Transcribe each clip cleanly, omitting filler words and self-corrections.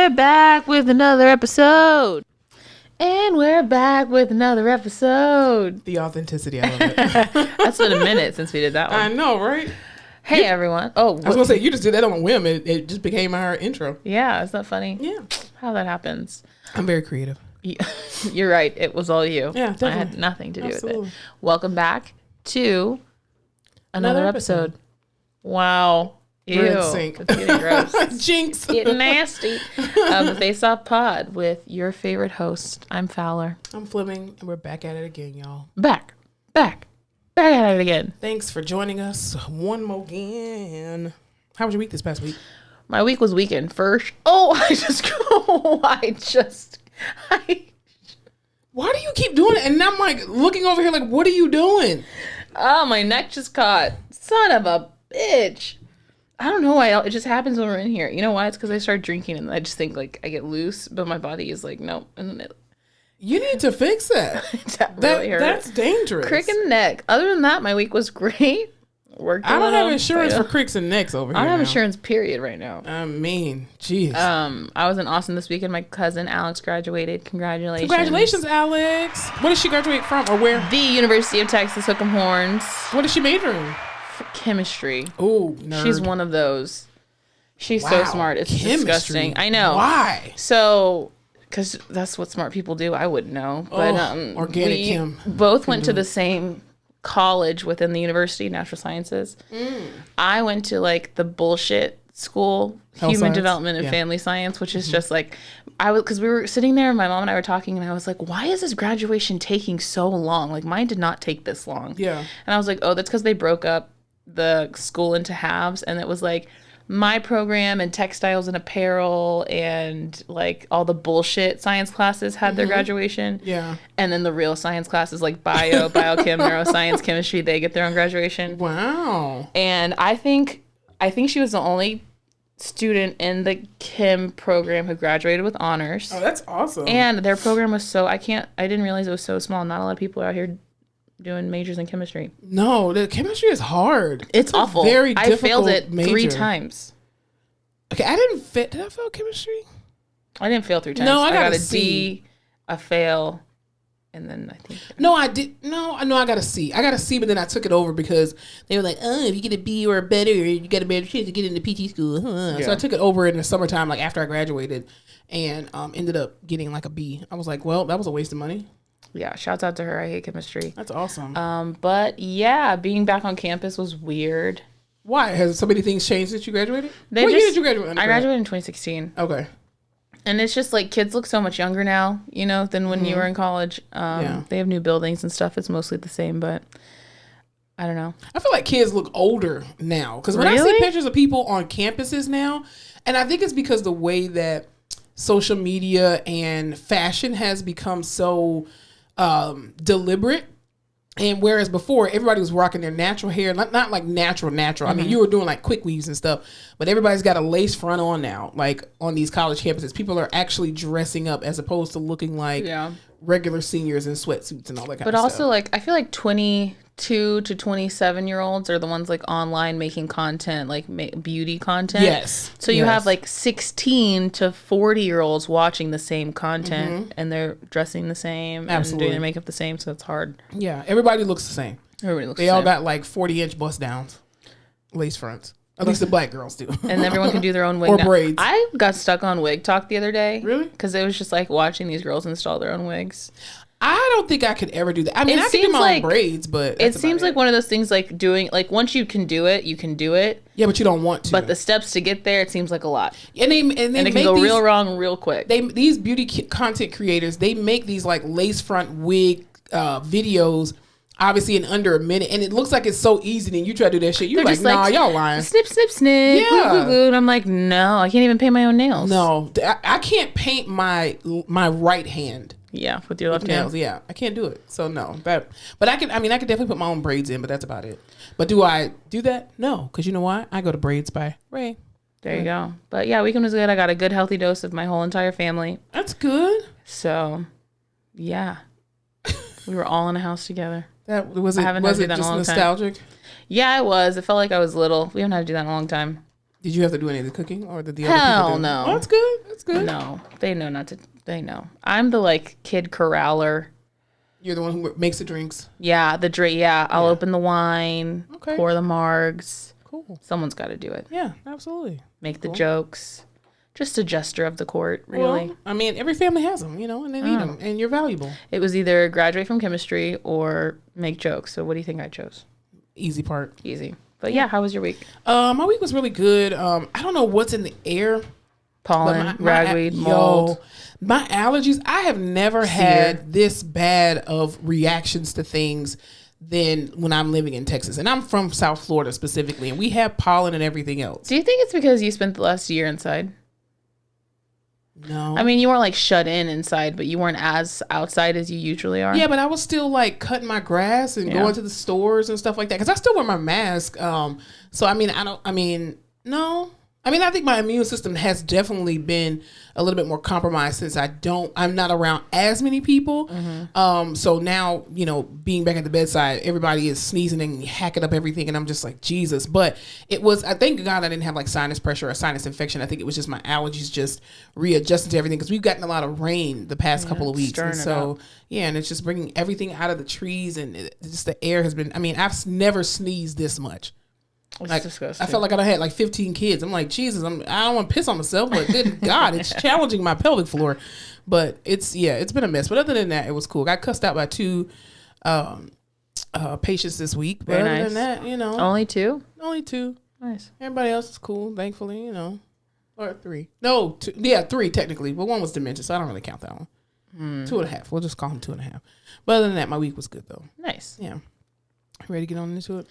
we're back with another episode. And we're back with another episode. The authenticity, I love it. That's been a minute since we did that one. I know, right? Hey, everyone. Oh, I was going to say, you just did that on a whim. It just became our intro. Yeah, is that funny? Yeah. How that happens. I'm very creative. You're right. It was all you. Yeah, definitely. I had nothing to do with Absolutely. it. Welcome back to another episode. Wow. Ew. We're in sync. It's getting gross. Jinx. Getting nasty. The Face Off Pod with your favorite host. I'm Fowler. I'm Fleming, and we're back at it again, y'all. Back at it again. Thanks for joining us one more again. How was your week this past week? My week was weekend first. Oh, Why do you keep doing it? And I'm like looking over here like, what are you doing? Oh, my neck just caught. Son of a bitch. I don't know why. It just happens when we're in here. You know why? It's because I start drinking and I just think like I get loose, but my body is like, nope. And then You need to fix that. that really hurt. That's dangerous. Crick in the neck. Other than that, my week was great. Worked. I don't have insurance for cricks and necks over here. I don't have now. insurance, period, right now. I mean, jeez. I was in Austin this weekend. My cousin Alex graduated. Congratulations. Congratulations, Alex. What did she graduate from or where? The University of Texas Hook'em Horns. What did she major in? Chemistry. Oh, nerd. She's one of those. She's so smart. It's disgusting. I know. Why? So, because that's what smart people do. I wouldn't know. But organic we chem. both went to the same college within the University of Natural Sciences. I went to like the bullshit school, Health Human science? Development and Yeah. Family Science, which is just like, because we were sitting there and my mom and I were talking and I was like, why is this graduation taking so long? Like mine did not take this long. Yeah. And I was like, oh, that's because they broke up the school into halves. And it was like my program and textiles and apparel and like all the bullshit science classes had their graduation. Yeah. And then the real science classes like bio, biochem, neuroscience, chemistry, they get their own graduation. Wow. And I think she was the only student in the chem program who graduated with honors. Oh, that's awesome. And their program was I didn't realize it was so small. Not a lot of people out here doing majors in chemistry. No, the chemistry is hard. It's awful. Very difficult. I failed it major. 3 times. Okay, I didn't fit. Did I fail chemistry? I didn't fail 3 times. No, I got a a C. D, a fail, and then I think. No, I did. No, I know I got a C. I got a C, but then I took it over because they were like, "Oh, if you get a B or a better, you got a better chance to get into PT school." So I took it over in the summertime, like after I graduated, and ended up getting like a B. I was like, "Well, that was a waste of money." Yeah, shouts out to her. I hate chemistry. That's awesome. But yeah, being back on campus was weird. Why has so many things changed since you graduated? What year did you graduate? I graduated in 2016. Okay. And it's just like kids look so much younger now, you know, than when you were in college. They have new buildings and stuff. It's mostly the same, but I don't know. I feel like kids look older now because when I see pictures of people on campuses now, and I think it's because the way that social media and fashion has become so deliberate. And whereas before everybody was rocking their natural hair, not like natural. I mean, you were doing like quick weaves and stuff, but everybody's got a lace front on now. Like on these college campuses, people are actually dressing up as opposed to looking like regular seniors in sweatsuits and all that kind of stuff. But also like, I feel like 22 to 27-year-olds are the ones like online making content, like beauty content. Yes. So you have like 16 to 40-year-olds watching the same content and they're dressing the same and doing their makeup the same. So it's hard. Yeah. Everybody looks the same. Everybody looks They the all same. got like 40-inch bust downs, lace fronts. At least the black girls do. And everyone can do their own wig or now. braids. I got stuck on Wig Talk the other day. Really? Because it was just like watching these girls install their own wigs. I don't think I could ever do that. I mean, I could do my own braids, but it seems like one of those things like doing, like once you can do it, you can do it. Yeah, but you don't want to. But the steps to get there, it seems like a lot. And it can go real wrong real quick. These beauty content creators, they make these like lace front wig videos, obviously in under a minute, and it looks like it's so easy. And you try to do that shit, you're like, nah, y'all lying. Snip, snip, snip. Yeah. Glue, glue, glue. And I'm like, no, I can't even paint my own nails. No, I can't paint my right hand. Yeah, with your left hand. Yeah, I can't do it. So no, but I can definitely put my own braids in, but that's about it. But do I do that? No, because you know why? I go to Braids by Ray. There you go. But yeah, weekend was good. I got a good healthy dose of my whole entire family. That's good. So, yeah, we were all in a house together. That was it. I haven't Was had to it do that just in a long nostalgic? time. Yeah, it was. It felt like I was little. We haven't had to do that in a long time. Did you have to do any of the cooking, or did the other Hell people do? no. Oh, that's good. That's good. No, they know not to. They know. I'm the like kid corraller. You're the one who makes the drinks. Yeah, the drink. Yeah, I'll open the wine, pour the margs. Cool. Someone's got to do it. Yeah, absolutely. Make the jokes. Just a jester of the court, really. Well, I mean, every family has them, and they need them, and you're valuable. It was either graduate from chemistry or make jokes. So what do you think I chose? Easy part. Easy. But yeah, how was your week? My week was really good. I don't know what's in the air. Pollen, ragweed, mold. My allergies, I have never had this bad of reactions to things than when I'm living in Texas. And I'm from South Florida specifically, and we have pollen and everything else. Do you think it's because you spent the last year inside? No. I mean, you weren't like shut in inside, but you weren't as outside as you usually are. Yeah, but I was still like cutting my grass and going to the stores and stuff like that. Because I still wear my mask. So, I mean, no. I mean, I think my immune system has definitely been a little bit more compromised since I'm not around as many people. Mm-hmm. So now, being back at the bedside, everybody is sneezing and hacking up everything. And I'm just like, Jesus. But I thank God I didn't have like sinus pressure or sinus infection. I think it was just my allergies just readjusting to everything. Because we've gotten a lot of rain the past couple of weeks. And so, and it's just bringing everything out of the trees. And just the air has been, I've never sneezed this much. Like, I felt like I had like 15 kids. I'm like, Jesus, I don't want to piss on myself, but good God, it's challenging my pelvic floor. But it's been a mess. But other than that, it was cool. Got cussed out by 2 patients this week. But other than that, Only 2? Only 2. Nice. Everybody else is cool, thankfully, Or 3. No, 2. Yeah, 3 technically, but 1 was dementia, so I don't really count that one. 2.5. We'll just call him 2.5. But other than that, my week was good though. Nice. Yeah. Ready to get on into it?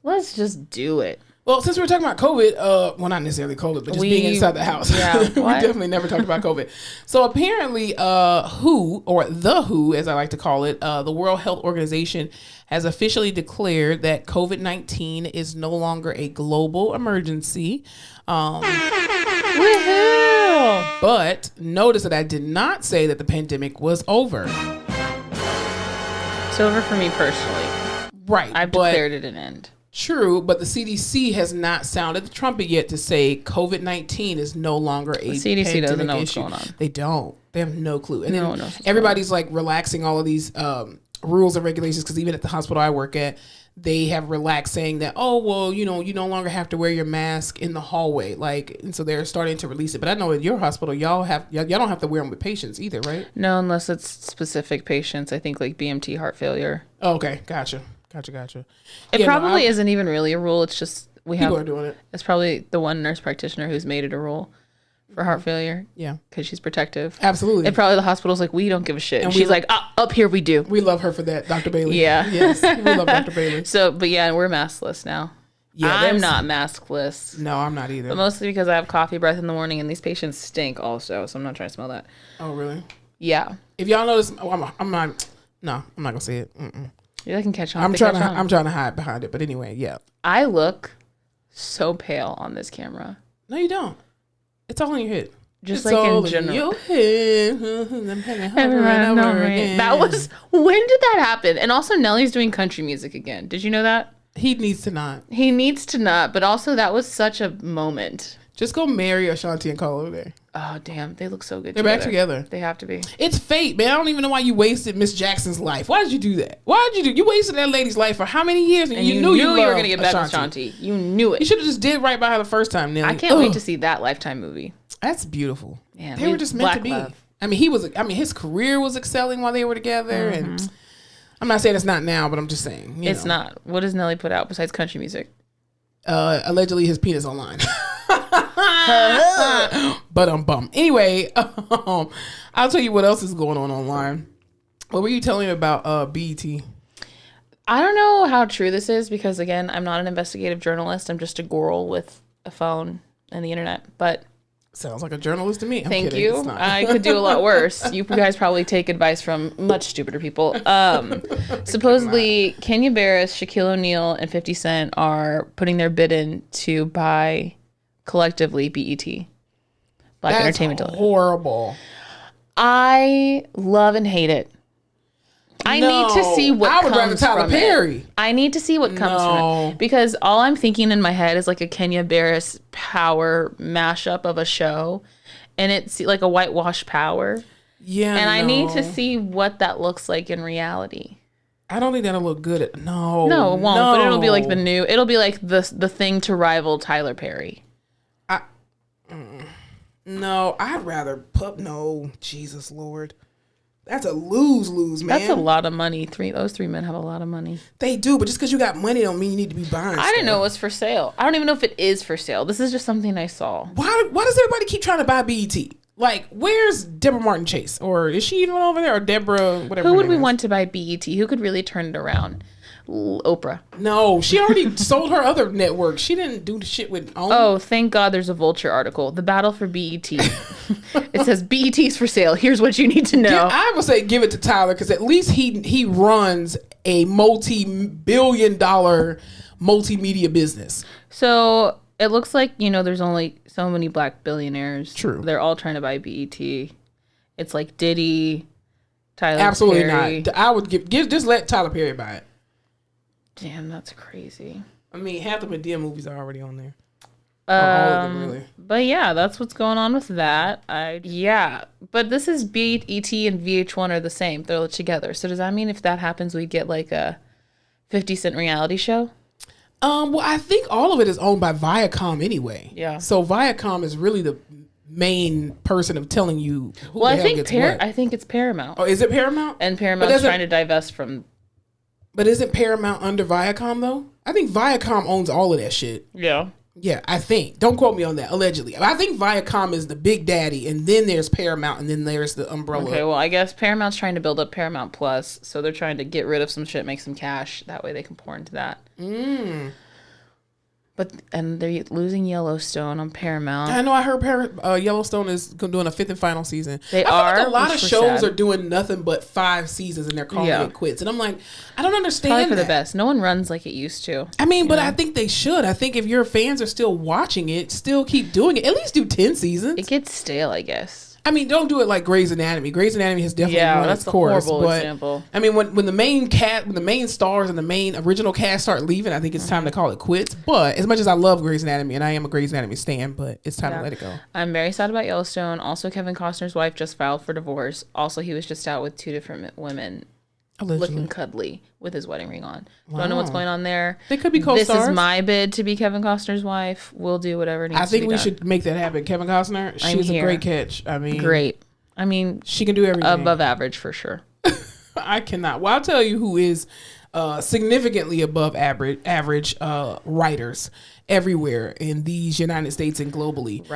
Let's just do it. Well, since we were talking about COVID, well, not necessarily COVID, but just being inside the house. Yeah, we definitely never talked about COVID. So apparently, WHO, as I like to call it, the World Health Organization has officially declared that COVID-19 is no longer a global emergency. Woohoo! But notice that I did not say that the pandemic was over. It's over for me personally. Right. I've declared it an end. True, but the CDC has not sounded the trumpet yet to say COVID-19 is no longer a CDC pandemic doesn't know issue. what's going on. They don't. They have no clue. And no then everybody's like relaxing all of these rules and regulations because even at the hospital I work at, they have relaxed saying that, oh, well, you no longer have to wear your mask in the hallway. And so they're starting to release it. But I know at your hospital, y'all don't have to wear them with patients either, right? No, unless it's specific patients. I think like BMT heart failure. Oh, okay. Gotcha. It probably isn't even really a rule. It's just people are doing it. It's probably the one nurse practitioner who's made it a rule for heart failure. Yeah, because she's protective. Absolutely. And probably the hospital's like, we don't give a shit. And she's like, up here we do. We love her for that, Dr. Bailey. Yeah. Yes, we love Dr. Bailey. So, but yeah, we're maskless now. Yeah, I'm not maskless. No, I'm not either. But mostly because I have coffee breath in the morning, and these patients stink also. So I'm not trying to smell that. Oh, really? Yeah. If y'all notice, I'm not. No, I'm not gonna say it. Yeah, I can catch on. I'm trying to hide behind it, but anyway, yeah. I look so pale on this camera. No, you don't. It's all in your head. Just it's like all in general. Your head. That was, when did that happen? And also Nelly's doing country music again. Did you know that? He needs to not. But also that was such a moment. Just go marry Ashanti and call over there. Oh, damn. They look so good They're back together. They have to be. It's fate, man. I don't even know why you wasted Miss Jackson's life. Why did you do that? You wasted that lady's life for how many years? And you knew you were going to get back with Ashanti. You knew it. You should have just did right by her the first time, Nelly. I can't wait to see that Lifetime movie. That's beautiful. Man, they were just meant to be. Love. His career was excelling while they were together. Mm-hmm. And I'm not saying it's not now, but I'm just saying. It's not. What does Nelly put out besides country music? Allegedly his penis online. But I'm bummed. Anyway, I'll tell you what else is going on online. What were you telling me about BET? I don't know how true this is because, again, I'm not an investigative journalist. I'm just a girl with a phone and the internet. But sounds like a journalist to me. Thank you. I could do a lot worse. You guys probably take advice from much stupider people. Supposedly, Kenya Barris, Shaquille O'Neal, and 50 Cent are putting their bid in to buy collectively BET. Entertainment Television. Horrible. I love and hate it. I need to see what I would rather comes Tyler from Perry. it. I need to see what comes from it. Because all I'm thinking in my head is like a Kenya Barris Power mashup of a show. And it's like a whitewashed Power. Yeah, and I need to see what that looks like in reality. I don't think that'll look good. No, it won't. But it'll be like the new. It'll be like the thing to rival Tyler Perry. No, I'd rather No, Jesus Lord, that's a lose, man. That's a lot of money. Those three men have a lot of money. They do, but just because you got money don't mean you need to be buying. I didn't know it was for sale. I don't even know if it is for sale. This is just something I saw. Why does everybody keep trying to buy BET? Like, where's Deborah Martin Chase? Or is she even over there? Or Deborah, whatever. Who would we want to buy BET? Who could really turn it around? Oprah. No, she already sold her other network. She didn't do the shit with OWN. Oh, thank God there's a Vulture article. The battle for BET. It says BET's for sale. Here's what you need to know. I would say give it to Tyler because at least he runs a multi-billion-dollar multimedia business. So it looks like, there's only so many black billionaires. True. They're all trying to buy BET. It's like Diddy, Tyler Absolutely Perry. not. I would just let Tyler Perry buy it. Damn, that's crazy. I mean, half the Medea movies are already on there. All of them, really. But yeah, that's what's going on with that. But this is BET and VH1 are the same. They're together. So does that mean if that happens, we get like a 50 Cent reality show? Well, I think all of it is owned by Viacom anyway. Yeah. So Viacom is really the main person of telling you who the hell gets what. I think it's Paramount. Oh, is it Paramount? And Paramount's trying to divest from. But isn't Paramount under Viacom though? I think Viacom owns all of that shit. Yeah. Yeah, I think. Don't quote me on that. Allegedly, I think Viacom is the big daddy, and then there's Paramount, and then there's the umbrella. Okay, well, I guess Paramount's trying to build up Paramount Plus, so they're trying to get rid of some shit, make some cash. That way, they can pour into that. And they're losing Yellowstone on Paramount. I know. I heard Yellowstone is doing a 5th and final season. I feel like a lot of shows sad. are doing nothing but 5 seasons, and they're calling it quits. And I'm like, I don't understand. Probably for the best. No one runs like it used to. I mean, but I think they should. I think if your fans are still watching it, still keep doing it. At least do 10 seasons. It gets stale, I guess. I mean, don't do it like Grey's Anatomy. Grey's Anatomy has definitely run its course. Horrible example. I mean, when the main stars and the main original cast start leaving, I think it's time to call it quits. But as much as I love Grey's Anatomy, and I am a Grey's Anatomy stan, but it's time to let it go. I'm very sad about Yellowstone. Also, Kevin Costner's wife just filed for divorce. Also, he was just out with 2 different women. Allegedly. Looking cuddly with his wedding ring on. Wow. Don't know what's going on there. They could be co-stars. This is my bid to be Kevin Costner's wife. We'll do whatever needs to be done. I think we should make that happen. Kevin Costner, she's a great catch. I mean, great. I mean, she can do everything. Above average for sure. I cannot. Well, I'll tell you who is significantly above average writers everywhere in these United States and globally.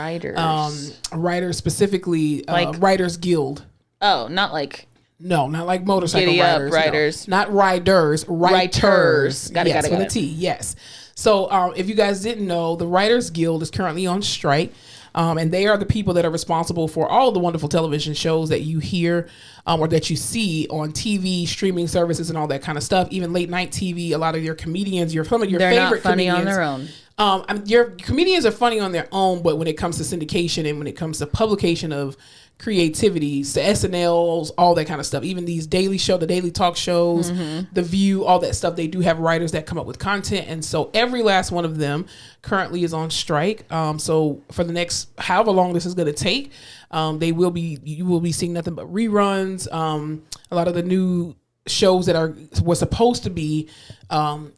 Writers specifically, Writers Guild. Oh, not like. No, not like motorcycle riders. Writers. No. Not riders. Writers. Got it. With a T. Yes. So if you guys didn't know, the Writers Guild is currently on strike. And they are the people that are responsible for all of the wonderful television shows that you hear or that you see on TV, streaming services, and all that kind of stuff. Even late night TV, a lot of your comedians, some of your They're favorite not funny comedians. On their own. Your comedians are funny on their own, but when it comes to syndication and when it comes to publication of creativity, so SNLs, all that kind of stuff, even these the daily talk shows, The View, all that stuff, they do have writers that come up with content. And so every last one of them currently is on strike. So for the next, however long this is going to take, you will be seeing nothing but reruns. A lot of the new shows that were supposed to be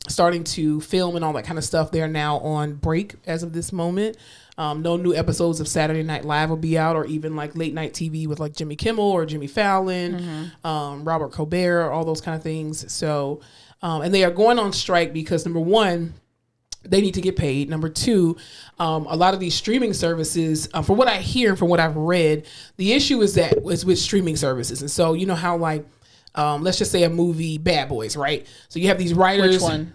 starting to film and all that kind of stuff, they're now on break as of this moment. No new episodes of Saturday Night Live will be out, or even like late night TV with like Jimmy Kimmel or Jimmy Fallon, Robert Colbert, all those kind of things. So, and they are going on strike because number one, they need to get paid. Number two, a lot of these streaming services, from what I hear and from what I've read, the issue is with streaming services. And so, you know how like, let's just say a movie, Bad Boys, right? So you have these writers. Which one?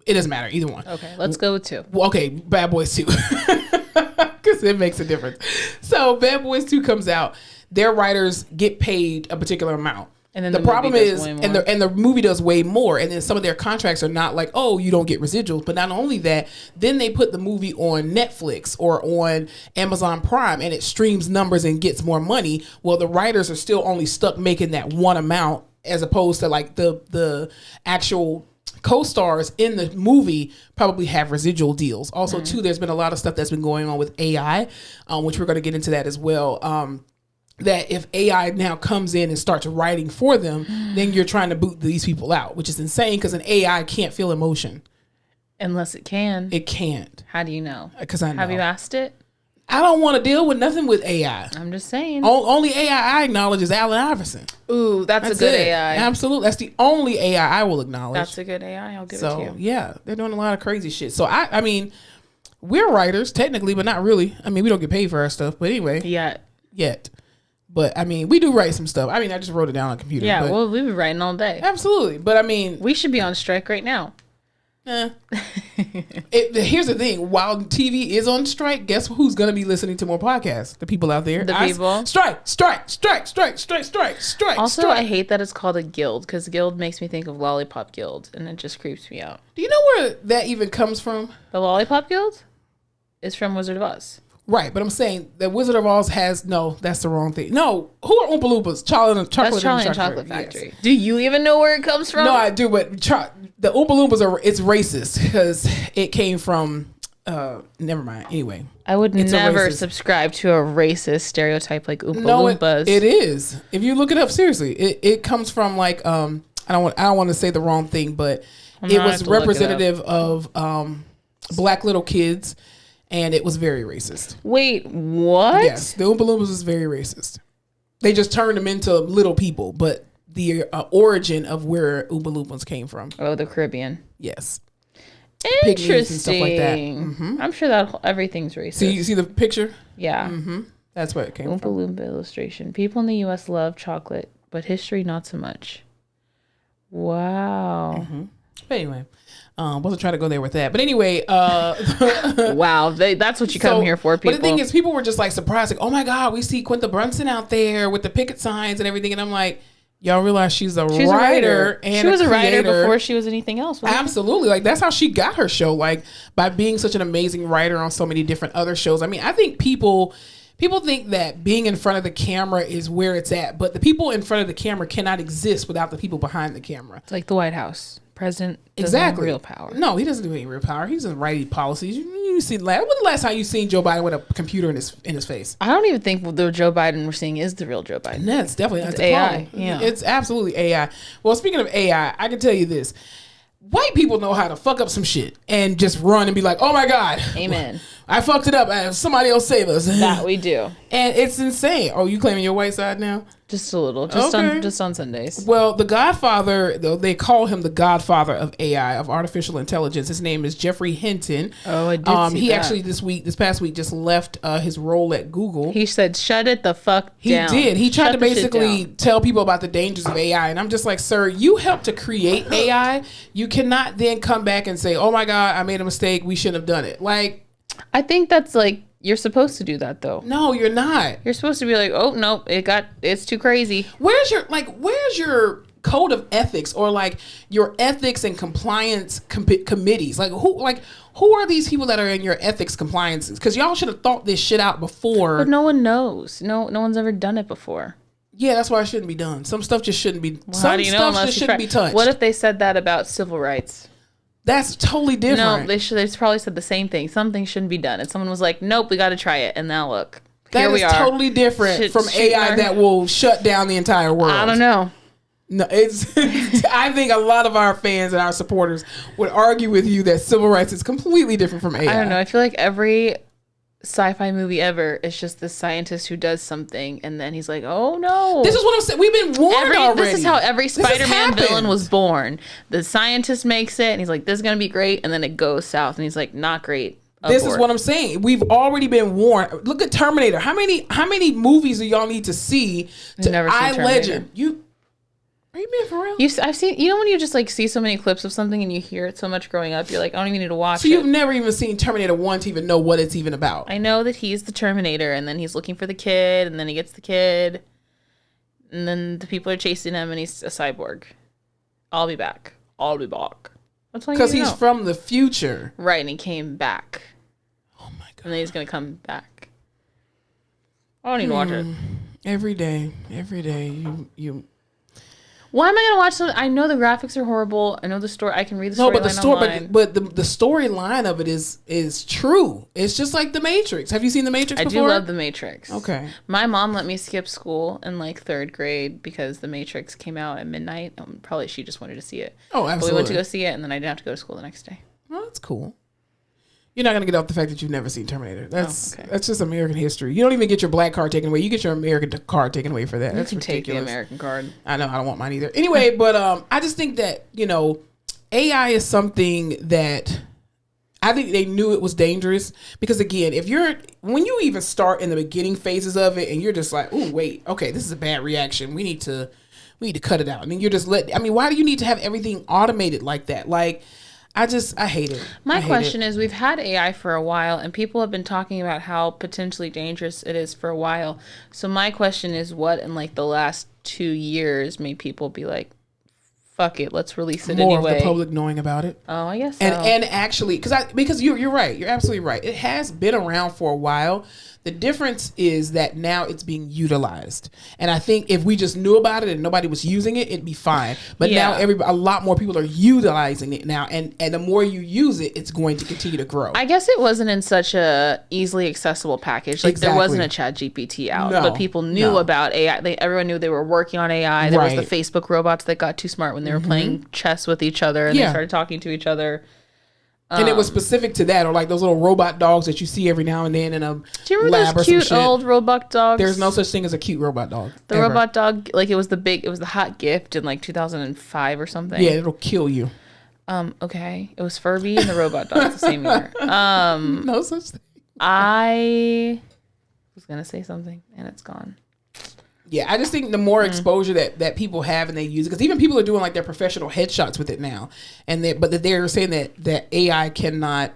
It doesn't matter, either one. Okay, let's go with 2. Well, okay, Bad Boys 2. Because it makes a difference. So Bad Boys 2 comes out. Their writers get paid a particular amount. And then the problem is, and the movie does way more. And then some of their contracts are not like, oh, you don't get residuals. But not only that, then they put the movie on Netflix or on Amazon Prime, and it streams numbers and gets more money. Well, the writers are still only stuck making that one amount as opposed to like the actual co-stars in the movie probably have residual deals. Also, too, there's been a lot of stuff that's been going on with AI, which we're going to get into that as well. That if AI now comes in and starts writing for them, then you're trying to boot these people out, which is insane because an AI can't feel emotion. Unless it can. It can't. How do you know? Because I know. Have you asked it? I don't want to deal with nothing with AI. I'm just saying. Only AI I acknowledge is Allen Iverson. Ooh, that's a good AI. Absolutely. That's the only AI I will acknowledge. That's a good AI. I'll give it to you. Yeah, they're doing a lot of crazy shit. So, I mean, we're writers, technically, but not really. I mean, we don't get paid for our stuff. But anyway. Yet. But, I mean, we do write some stuff. I mean, I just wrote it down on a computer. Yeah, well, we've been writing all day. Absolutely. But, I mean. We should be on strike right now. Here's the thing. While TV is on strike, guess who's going to be listening to more podcasts? The people out there. The people. Strike. Also, I hate that it's called a guild because guild makes me think of Lollipop Guild and it just creeps me out. Do you know where that even comes from? The Lollipop Guild is from Wizard of Oz. Right, but I'm saying that Wizard of Oz has that's the wrong thing. No, who are Oompa Loompas? Charlie and Chocolate Factory. Yes. Do you even know where it comes from? No, I do, but the Oompa Loompas it's racist because it came from. Never mind. Anyway, I would never subscribe to a racist stereotype like Oompa Loompas. It is. If you look it up seriously, it comes from like I don't want to say the wrong thing, but it was representative of black little kids. And it was very racist. Wait, what? Yes, the Oompa Loompas was very racist. They just turned them into little people, but the origin of where Oompa Loompas came from. Oh, the Caribbean. Yes. Interesting. And stuff like that. Mm-hmm. I'm sure that everything's racist. So you see the picture? Yeah. Mm-hmm. That's where it came Oompa from. Loompa illustration. People in the U.S. love chocolate, but history not so much. Wow. Mm-hmm. But anyway. Wasn't trying to go there with that, but anyway. Wow, that's what you come here for, people. But the thing is, people were just like surprised, like, "Oh my God, we see Quinta Brunson out there with the picket signs and everything," and I'm like, "Y'all realize she's a writer and she was a writer before she was anything else." Absolutely, like that's how she got her show, like by being such an amazing writer on so many different other shows. I mean, I think people think that being in front of the camera is where it's at, but the people in front of the camera cannot exist without the people behind the camera. It's like the White House. President doesn't have real power. No, he doesn't do any real power. He's just writing policies. You see, when the last time you seen Joe Biden with a computer in his face? I don't even think the Joe Biden we're seeing is the real Joe Biden. That's definitely it's AI. Yeah, it's absolutely AI. Well, speaking of AI, I can tell you this: white people know how to fuck up some shit and just run and be like, "Oh my God, amen, I fucked it up. Somebody else save us." That we do, and it's insane. Oh, you claiming your white side now? Just a little, just on Sundays. Well, the Godfather, though they call him the Godfather of AI, of artificial intelligence. His name is Jeffrey Hinton. Oh, I did see he that. Actually this past week just left his role at Google. He said, "Shut it the fuck down." He did. He tried to basically tell people about the dangers of AI, and I'm just like, sir, you helped to create AI. You cannot then come back and say, "Oh my God, I made a mistake. We shouldn't have done it." Like, I think that's like. You're supposed to do that though. No, you're not. You're supposed to be like, oh no, it's too crazy. Where's your code of ethics or like your ethics and compliance committees? Like who are these people that are in your ethics compliances? Because y'all should have thought this shit out before. But no one knows. No one's ever done it before. Yeah, that's why it shouldn't be done. Some stuff just shouldn't be. Well, how do you know unless just shouldn't be touched. What if they said that about civil rights? That's totally different. No, they probably said the same thing. Something shouldn't be done. And someone was like, nope, we got to try it. And now look, here we are. That is totally different from AI that will shut down the entire world. I don't know. No, it's. I think a lot of our fans and our supporters would argue with you that civil rights is completely different from AI. I don't know. I feel like every sci-fi movie ever is just the scientist who does something and then he's like, oh no, this is what I'm saying. We've been warned already. This is how every Spider-Man villain was born. The scientist makes it and he's like, this is gonna be great, and then it goes south and he's like, not great. This is what I'm saying. We've already been warned. Look at Terminator. How many movies do y'all need to see to never seen Legend? Are you being for real? I've seen, when you just like see so many clips of something and you hear it so much growing up, you're like, I don't even need to watch it. So you've never even seen Terminator 1 to even know what it's even about. I know that he's the Terminator and then he's looking for the kid and then he gets the kid and then the people are chasing him and he's a cyborg. I'll be back. That's why. Because he's from the future. Right, and he came back. Oh my God. And then he's going to come back. I don't need to watch it. Every day, you. Why am I gonna watch something? I know the graphics are horrible. I know the story. I can read the story. No, but the storyline of it is true. It's just like The Matrix. Have you seen The Matrix before? I do love The Matrix. Okay. My mom let me skip school in like 3rd grade because The Matrix came out at midnight. Probably she just wanted to see it. Oh, absolutely. But we went to go see it, and then I didn't have to go to school the next day. Well, that's cool. You're not going to get off the fact that you've never seen Terminator. That's just American history. You don't even get your black card taken away. You get your American card taken away for that. That's ridiculous. Take the American card. I know. I don't want mine either. Anyway, but I just think that, AI is something that I think they knew it was dangerous because, again, when you even start in the beginning phases of it and you're just like, oh, wait, okay, this is a bad reaction. We need to cut it out. I mean, why do you need to have everything automated like that? Like, I hate it. My question is, we've had AI for a while, and people have been talking about how potentially dangerous it is for a while. So my question is, what in like the last 2 years made people be like, fuck it, let's release it anyway? More of the public knowing about it. Oh, I guess so. And actually, because you're right. You're absolutely right. It has been around for a while. The difference is that now it's being utilized. And I think if we just knew about it and nobody was using it, it'd be fine. But now a lot more people are utilizing it now. And the more you use it, it's going to continue to grow. I guess it wasn't in such a easily accessible package. Like there wasn't a Chat GPT out, but people knew about AI. Everyone knew they were working on AI. There was the Facebook robots that got too smart when they were playing chess with each other and they started talking to each other. And it was specific to that, or like those little robot dogs that you see every now and then in a lab or some shit. Do you remember those cute old robot dogs? There's no such thing as a cute robot dog. The robot dog, like it was the hot gift in like 2005 or something. Yeah, it'll kill you. Okay. It was Furby and the robot dog the same year. No such thing. I was going to say something and it's gone. Yeah, I just think the more exposure that people have and they use it, because even people are doing like their professional headshots with it now, but they're saying that AI cannot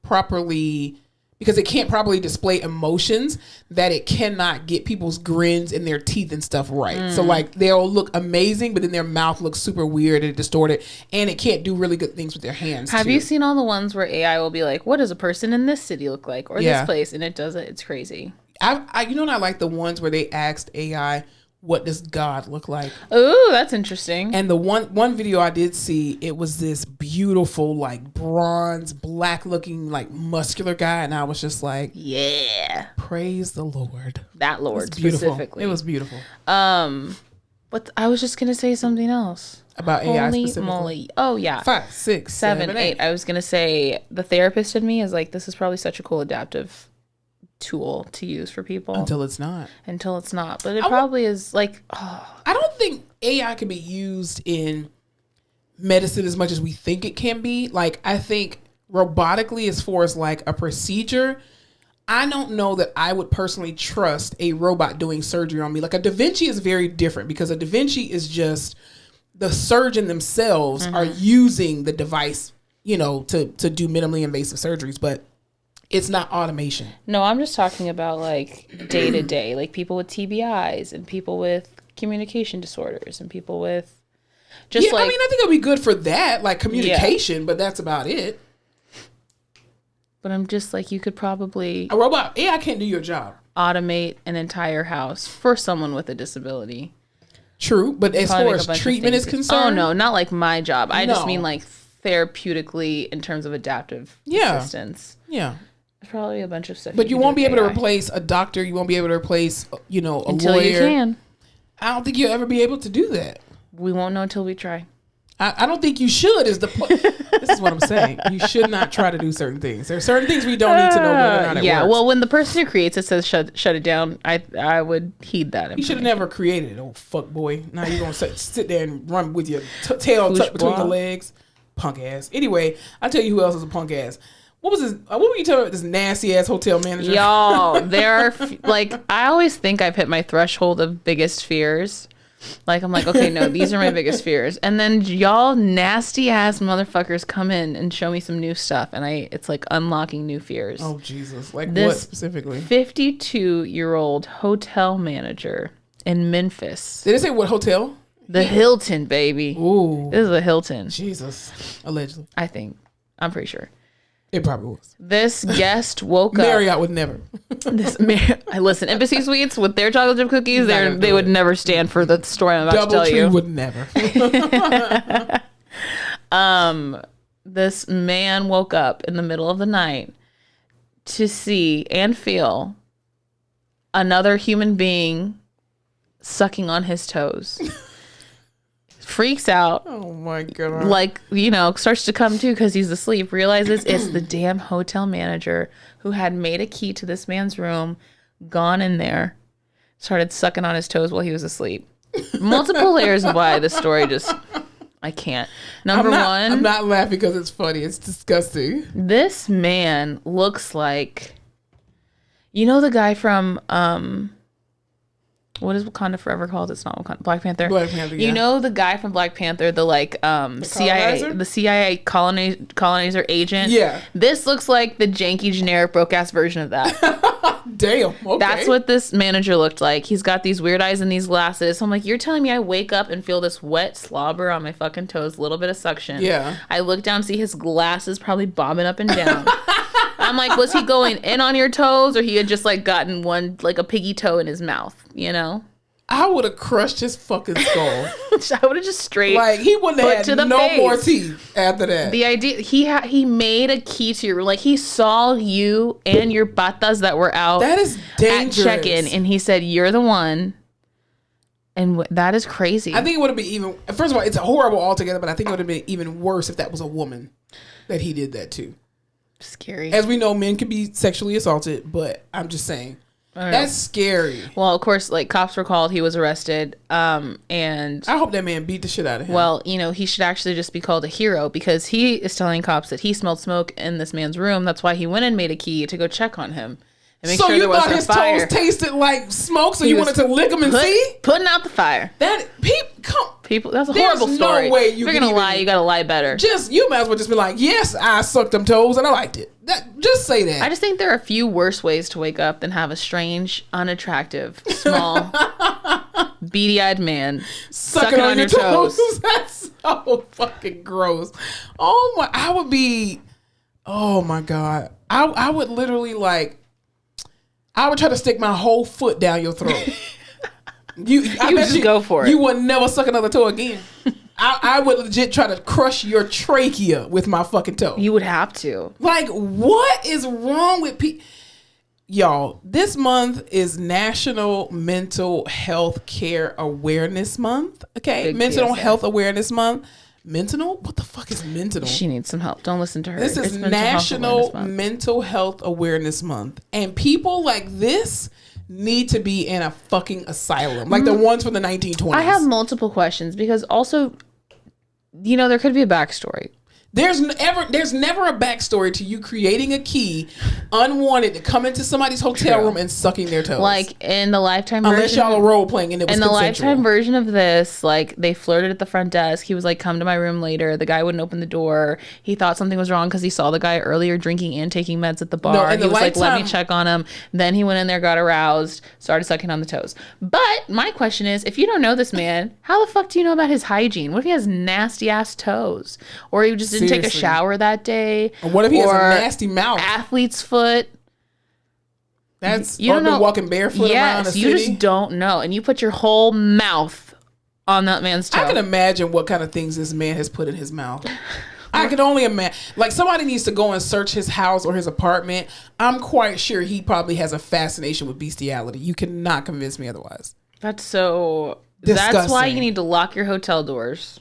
properly, because it can't properly display emotions, that it cannot get people's grins and their teeth and stuff right. So like they'll look amazing, but then their mouth looks super weird and distorted, and it can't do really good things with their hands. Have you seen all the ones where AI will be like, what does a person in this city look like, or this place, and it does it? It's crazy. I like the ones where they asked AI, what does God look like? Oh, that's interesting. And the one video I did see, it was this beautiful, like bronze, black looking, like muscular guy. And I was just like, yeah, praise the Lord. That Lord specifically. It was beautiful. But I was just going to say something else. About AI specifically. Moly. Oh, yeah. 5, 6, 7, 8. I was going to say the therapist in me is like, this is probably such a cool adaptive tool to use for people until it's not, but it probably is. Like, I don't think AI can be used in medicine as much as we think it can be. Like, I think robotically, as far as like a procedure, I don't know that I would personally trust a robot doing surgery on me. Like a Da Vinci is very different, because a Da Vinci is just the surgeon themselves are using the device, to do minimally invasive surgeries, but it's not automation. No, I'm just talking about like day to day, like people with TBIs and people with communication disorders and people with I think it'll be good for that, like communication, but that's about it. But I'm just like, you could probably... A robot, AI can't do your job. Automate an entire house for someone with a disability. True, but as far as treatment is concerned... Oh, no, not like my job. I just mean like therapeutically in terms of adaptive assistance. Yeah. There's probably a bunch of stuff. But you won't be able to replace a doctor. You won't be able to replace, a until lawyer. You can. I don't think you'll ever be able to do that. We won't know until we try. I don't think you should. This is what I'm saying. You should not try to do certain things. There are certain things we don't need to know whether or not it works. Well, when the person who creates it says shut it down, I would heed that. You should have never created it, old fuck boy. Now you're gonna sit there and run with your tail tucked between the legs, punk ass. Anyway, I'll tell you who else is a punk ass. What was this? What were you talking about? This nasty ass hotel manager? Y'all, there are I always think I've hit my threshold of biggest fears. Like, I'm like, okay, no, these are my biggest fears. And then y'all nasty ass motherfuckers come in and show me some new stuff. And it's like unlocking new fears. Oh, Jesus. Like what specifically? 52-year-old hotel manager in Memphis. Did it say what hotel? The Hilton, baby. Ooh. This is a Hilton. Jesus. Allegedly. I think. I'm pretty sure. It probably was. This guest woke Marriott would never. I listen, Embassy Suites with their chocolate chip cookies, they would never stand for the story I'm about to tell you. DoubleTree would never. This man woke up in the middle of the night to see and feel another human being sucking on his toes. Freaks out. Oh my God. Like, starts to come to because he's asleep. Realizes it's the damn hotel manager who had made a key to this man's room, gone in there, started sucking on his toes while he was asleep. Multiple layers of why this story just, I can't. Number one. I'm not laughing because it's funny. It's disgusting. This man looks like, the guy from, what is Wakanda Forever called? It's not Wakanda. Black Panther. Black Panther, yeah. The guy from Black Panther, the CIA colonizer agent. Yeah. This looks like the janky, generic, broke-ass version of that. Damn. Okay. That's what this manager looked like. He's got these weird eyes and these glasses. So I'm like, you're telling me I wake up and feel this wet slobber on my fucking toes, a little bit of suction. Yeah. I look down, see his glasses probably bobbing up and down. I'm like, was he going in on your toes, or he had just gotten one, a piggy toe in his mouth, I would have crushed his fucking skull. I would have just straight he wouldn't have had no more teeth after that. The idea, he made a key to your, he saw you and your patas that were out. That is dangerous. At check-in, and he said, you're the one. And that is crazy. I think it would have been even, first of all, it's horrible altogether, but I think it would have been even worse if that was a woman that he did that to. Scary. As we know, men can be sexually assaulted, but I'm just saying, that's scary. Well, of course, cops were called. He was arrested. And I hope that man beat the shit out of him. Well, he should actually just be called a hero because he is telling cops that he smelled smoke in this man's room. That's why he went and made a key to go check on him. And make so sure you there thought wasn't his a fire. toes tasted like smoke, so you wanted to lick them and see? Putting out the fire. People, that's a horrible story. No way if you're gonna lie, you gotta lie better. You might as well just be like, yes, I sucked them toes and I liked it. Just say that. I just think there are a few worse ways to wake up than have a strange, unattractive, small, beady-eyed man sucking on your toes. That's so fucking gross. Oh my! I would be. Oh my God! I would literally I would try to stick my whole foot down your throat. I bet you go for it. You would never suck another toe again. I would legit try to crush your trachea with my fucking toe. You would have to. What is wrong with people? Y'all, this month is National Mental Health Care Awareness Month. Okay? Big Mental PSA. Health Awareness Month. Mental? What the fuck is mental? She needs some help. Don't listen to her. This is National Mental Health Awareness Month. And people like this need to be in a fucking asylum. Like the ones from the 1920s. I have multiple questions because also, there could be a backstory. There's never a backstory to you creating a key unwanted to come into somebody's hotel room and sucking their toes. In the Lifetime unless version. Unless y'all are role playing and it was in the consensual. Lifetime version of this, they flirted at the front desk. He was like, come to my room later. The guy wouldn't open the door. He thought something was wrong because he saw the guy earlier drinking and taking meds at the bar. No, he was like, let me check on him. Then he went in there, got aroused, started sucking on the toes. But my question is, if you don't know this man, how the fuck do you know about his hygiene? What if he has nasty ass toes? Or he just didn't take a shower that day? Or what if he has a nasty mouth? Athlete's foot. That's you don't know, walking barefoot around the city. You just don't know. And you put your whole mouth on that man's toe. I can imagine what kind of things this man has put in his mouth. I can only imagine. Somebody needs to go and search his house or his apartment. I'm quite sure he probably has a fascination with besthiality. You cannot convince me otherwise. That's so disgusting. That's why you need to lock your hotel doors.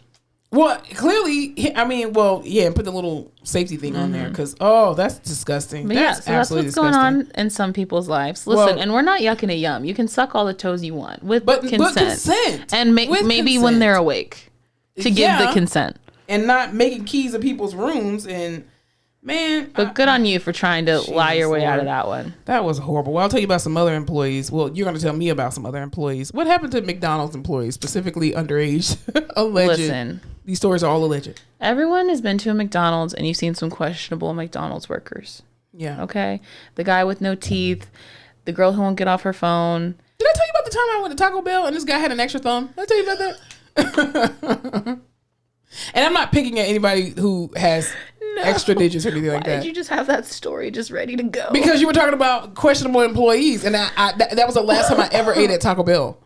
Well, clearly, and put the little safety thing on there because, that's disgusting. That's what's going on in some people's lives. Listen, and we're not yucking a yum. You can suck all the toes you want with consent. But consent. And maybe when they're awake to give the consent. And not making keys in people's rooms and... Man, but good on you for trying to lie your way out of that one. That was horrible. Well, I'll tell you about some other employees. Well, you're going to tell me about some other employees. What happened to McDonald's employees, specifically underage? Alleged. Listen. These stories are all alleged. Everyone has been to a McDonald's and you've seen some questionable McDonald's workers. Yeah. Okay? The guy with no teeth. The girl who won't get off her phone. Did I tell you about the time I went to Taco Bell and this guy had an extra thumb? Did I tell you about that? And I'm not picking at anybody who has extra digits or anything like Why that. did you just have that story just ready to go? Because you were talking about questionable employees, and that was the last time I ever ate at Taco Bell.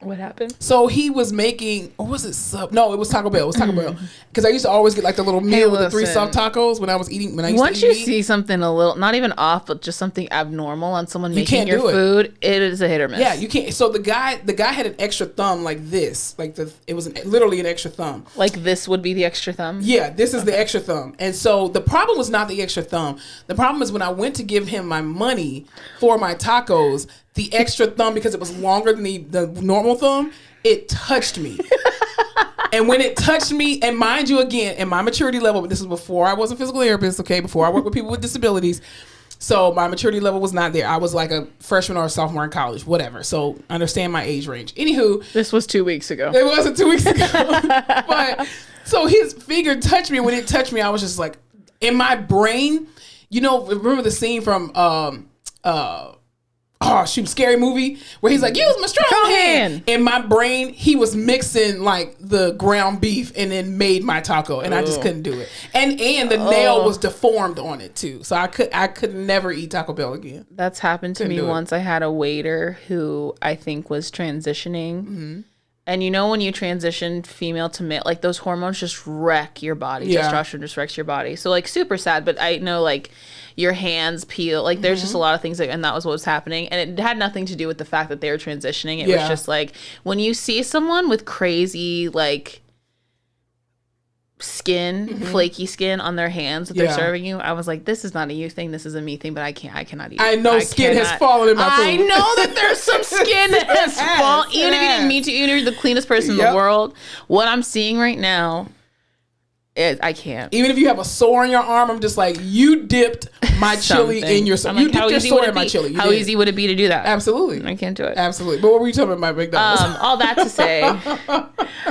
What happened? So he was making, or was it sub? No, it was Taco Bell. It was Taco Bell. Because I used to always get like the little meal with the 3 soft tacos when I was eating. When I used Once to you eat see something a little, not even off, but just something abnormal on someone making can't your do it. food, it is a hit or miss. Yeah, you can't. So the guy had an extra thumb like this, like it was literally an extra thumb. Like this would be the extra thumb. Yeah, this is the extra thumb. And so the problem was not the extra thumb. The problem is when I went to give him my money for my tacos, the extra thumb, because it was longer than the normal thumb, it touched me. And when it touched me, and mind you, again, in my maturity level, but this was before I was a physical therapist, okay, before I worked with people with disabilities. So my maturity level was not there. I was like a freshman or a sophomore in college, whatever. So understand my age range. Anywho. This was 2 weeks ago. It wasn't 2 weeks ago. But so his finger touched me. When it touched me, I was just like, in my brain, remember the scene from Scary Movie, where he's like, use my strong hand. In my brain, he was mixing like the ground beef and then made my taco, and I just couldn't do it. And the nail was deformed on it too, so I could never eat Taco Bell again. That's happened to me once. I had a waiter who I think was transitioning. Mm-hmm. And when you transition female to male, like those hormones just wreck your body. Yeah. Testosterone just wrecks your body. So like super sad, but I know like your hands peel. Like there's just a lot of things, and that was what was happening. And it had nothing to do with the fact that they were transitioning. It was just like when you see someone with crazy like skin, flaky skin on their hands that they're serving you, I was like, this is not a you thing, this is a me thing, but I cannot eat it. I know skin has fallen in my food. I know that there's some skin that has fallen. Even if you didn't mean to, even if you're the cleanest person in the world, what I'm seeing right now, I can't. Even if you have a sore on your arm, I'm just like, you dipped my chili in your soy. You dipped your soy in my chili. How easy would it be to do that? Absolutely. I can't do it. Absolutely. But what were you talking about McDonald's? All that to say,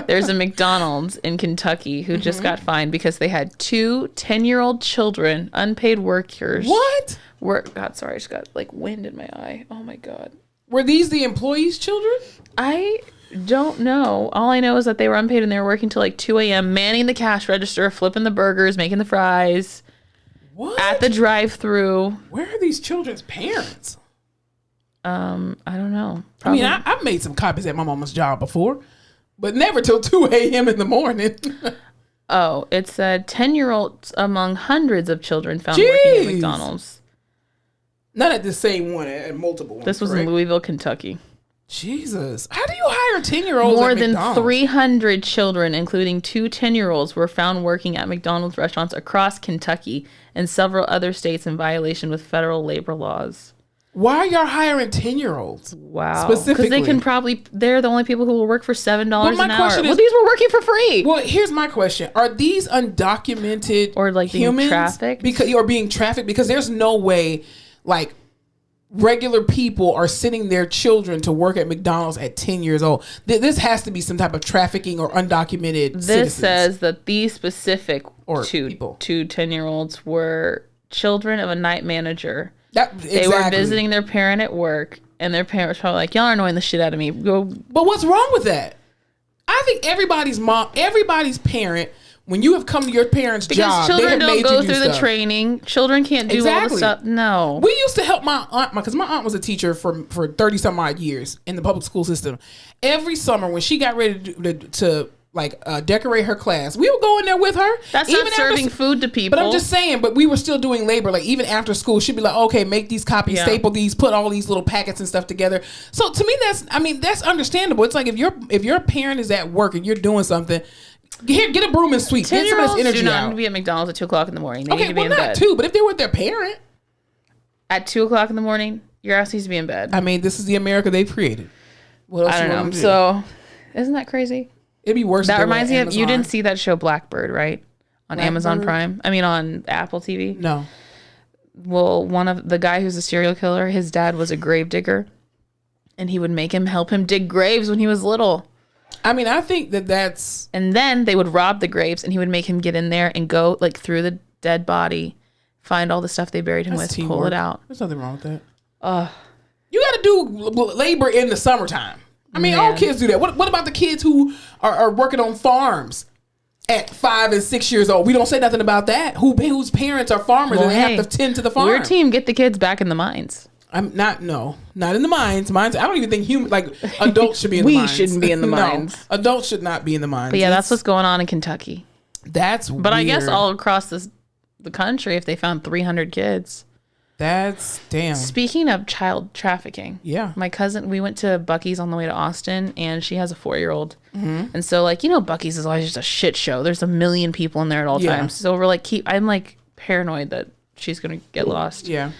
there's a McDonald's in Kentucky who just got fined because they had 2 10-year-old children, unpaid workers. What? God, sorry, I just got like wind in my eye. Oh my God. Were these the employees' children? I don't know. All I know is that they were unpaid and they were working till like 2 a.m. manning the cash register, flipping the burgers, making the fries. What? At the drive-thru. Where are these children's parents? I don't know. Probably. I mean, I've made some copies at my mama's job before, but never till 2 a.m. in the morning. Oh, it said 10-year-olds among hundreds of children found working at McDonald's. Not at the same one, at multiple ones. This was in Louisville, Kentucky. Jesus. How do you hire 10-year-olds More at than McDonald's? 300 children, including 2 10-year-olds, were found working at McDonald's restaurants across Kentucky and several other states in violation with federal labor laws. Why are y'all hiring 10-year-olds? Wow. Specifically. Because they're the only people who will work for $7 an hour. Well, these were working for free. Well, here's my question. Are these undocumented or like humans being trafficked? Being trafficked? Because there's no way, like, regular people are sending their children to work at McDonald's at 10 years old. This has to be some type of trafficking or undocumented citizens. Says that these specific two 10-year-olds were children of a night manager. They were visiting their parent at work, and their parent was probably like, y'all are annoying the shit out of me. Go. But what's wrong with that? I think everybody's parent, when you have come to your parents' job, children don't go through the training. Children can't do all the stuff. No. We used to help my aunt, because my aunt was a teacher for 30 some odd years in the public school system. Every summer when she got ready to decorate her class, we would go in there with her. That's even not serving food to people. But I'm just saying, but we were still doing labor. Like even after school, she'd be like, okay, make these copies, staple these, put all these little packets and stuff together. So to me, that's understandable. It's like if your parent is at work and you're doing something, here, get a broom and sweep. Get some of this energy do not out. need to be at McDonald's at 2 o'clock in the morning. They need to be in bed. Not 2, but if they're with their parent. At 2 o'clock in the morning, your ass needs to be in bed. I mean, this is the America they've created. What else I don't know. So, isn't that crazy? It'd be worse. That reminds me of, you didn't see that show Blackbird, right? On Amazon Prime. I mean, on Apple TV. No. Well, one of the guy who's a serial killer, his dad was a grave digger, and he would make him help him dig graves when he was little. I mean, I think that's... And then they would rob the graves, and he would make him get in there and go like through the dead body, find all the stuff they buried him with, pull it out. There's nothing wrong with that. You got to do labor in the summertime. I mean, all kids do that. What about the kids who are working on farms? at 5 and 6 years old. We don't say nothing about that. Whose parents are farmers and they have to tend to the farm. We're team get the kids back in the mines. I'm not in the mines. I don't even think adults should be in the mines. We shouldn't be in the mines. No, adults should not be in the mines. But yeah, that's what's going on in Kentucky. But weird. I guess all across the country, if they found 300 kids. That's damn. Speaking of child trafficking. Yeah. My cousin, we went to Buc-ee's on the way to Austin, and she has a 4-year-old. Mm-hmm. And so, Buc-ee's is always just a shit show. There's a million people in there at all times. So we're I'm paranoid that she's going to get lost. Yeah.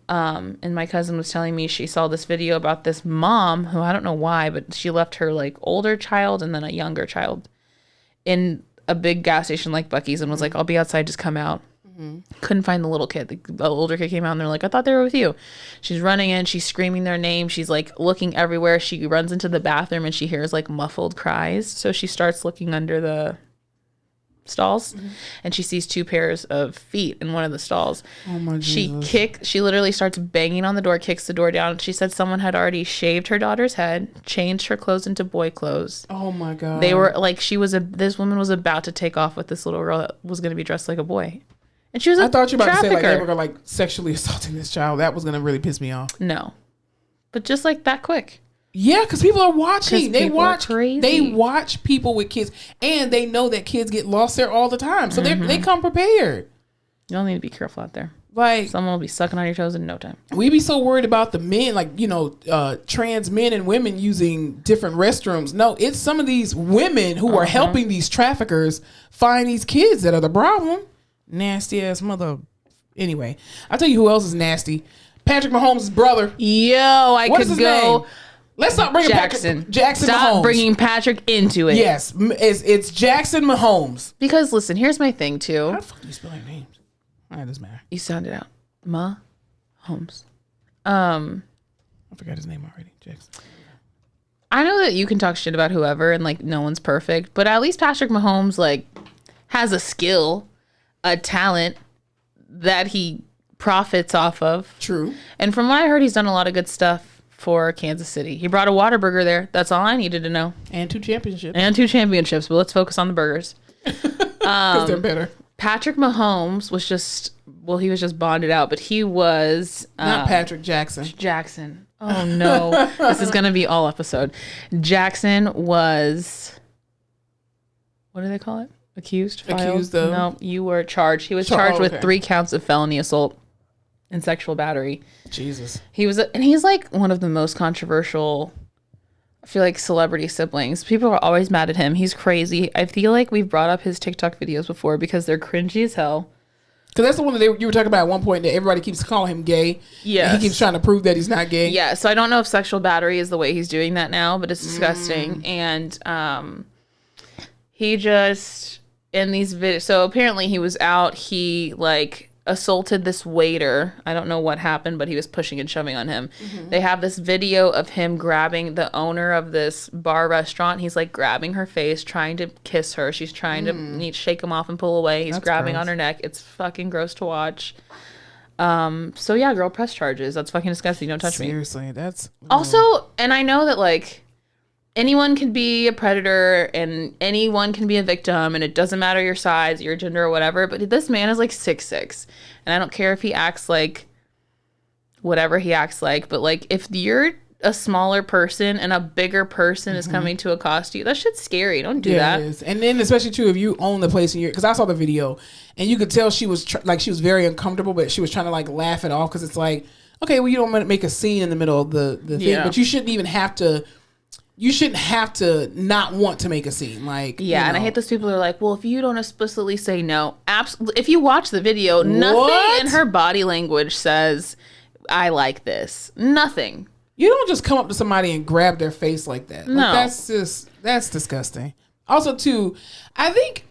And my cousin was telling me she saw this video about this mom who, I don't know why, but she left her older child and then a younger child in a big gas station like Buc-ee's and was like, I'll be outside, just come out. Mm-hmm. Couldn't find the little kid. The older kid came out and they're like, I thought they were with you. She's running in, she's screaming their name, she's looking everywhere. She runs into the bathroom and she hears muffled cries, so she starts looking under the stalls. Mm-hmm. And she sees 2 pairs of feet in one of the stalls. Oh my Jesus. She literally starts banging on the door, kicks the door down. She said someone had already shaved her daughter's head, changed her clothes into boy clothes. Oh my God. They were this woman was about to take off with this little girl that was going to be dressed like a boy. And she was I thought you were about to say they were sexually assaulting this child. That was going to really piss me off. No. But just that quick. Yeah, because people are watching. They watch crazy. They watch people with kids, and they know that kids get lost there all the time. So they come prepared. You don't need to be careful out there. Someone will be sucking on your toes in no time. We be so worried about the men, trans men and women using different restrooms. No, it's some of these women who are helping these traffickers find these kids that are the problem. Nasty ass mother. Anyway, I'll tell you who else is nasty. Patrick Mahomes' brother. Yo, what is his name? Let's not bring Jackson Stop Mahomes. Bringing Patrick into it. Yes, it's Jackson Mahomes. Because listen, here's my thing too. How the fuck do you spell your names? All right, doesn't matter. You sound it out. Mahomes. I forgot his name already. Jackson. I know that you can talk shit about whoever and no one's perfect, but at least Patrick Mahomes has a skill, a talent that he profits off of. True. And from what I heard, he's done a lot of good stuff for Kansas City. He brought a Whataburger there. That's all I needed to know. And 2 championships. But let's focus on the burgers. Because they're better. Patrick Mahomes was he was just bonded out, but he was... Not Patrick, Jackson. Jackson. Oh, no. This is going to be all episode. Jackson was... What do they call it? Accused of? No, you were charged. He was charged with 3 counts of felony assault and sexual battery. Jesus. He's one of the most controversial, I feel celebrity siblings. People are always mad at him. He's crazy. I feel like we've brought up his TikTok videos before because they're cringy as hell. Because that's the one that you were talking about at one point that everybody keeps calling him gay. Yeah. He keeps trying to prove that he's not gay. Yeah. So I don't know if sexual battery is the way he's doing that now, but it's disgusting. And he just, in these videos, so apparently he was out, he assaulted this waiter. I don't know what happened, but he was pushing and shoving on him. Mm-hmm. They have this video of him grabbing the owner of this bar restaurant. He's grabbing her face, trying to kiss her. She's trying to shake him off and pull away. He's grabbing on her neck. It's fucking gross to watch. So yeah, girl, press charges. That's fucking disgusting. Don't touch me. Seriously, that's... Also, and I know that anyone can be a predator and anyone can be a victim and it doesn't matter your size, your gender or whatever, but this man is 6'6", and I don't care if he acts like whatever he acts like, but if you're a smaller person and a bigger person is coming to accost you, that shit's scary. Don't do that. It is. And then especially too if you own the place and because I saw the video and you could tell she was she was very uncomfortable, but she was trying to laugh it off because it's okay, well, you don't want to make a scene in the middle of the thing, but you shouldn't even have to. You shouldn't have to not want to make a scene. And I hate those people who are well, if you don't explicitly say no, if you watch the video, nothing in her body language says, I like this. Nothing. You don't just come up to somebody and grab their face like that. No. That's disgusting. Also, too, I think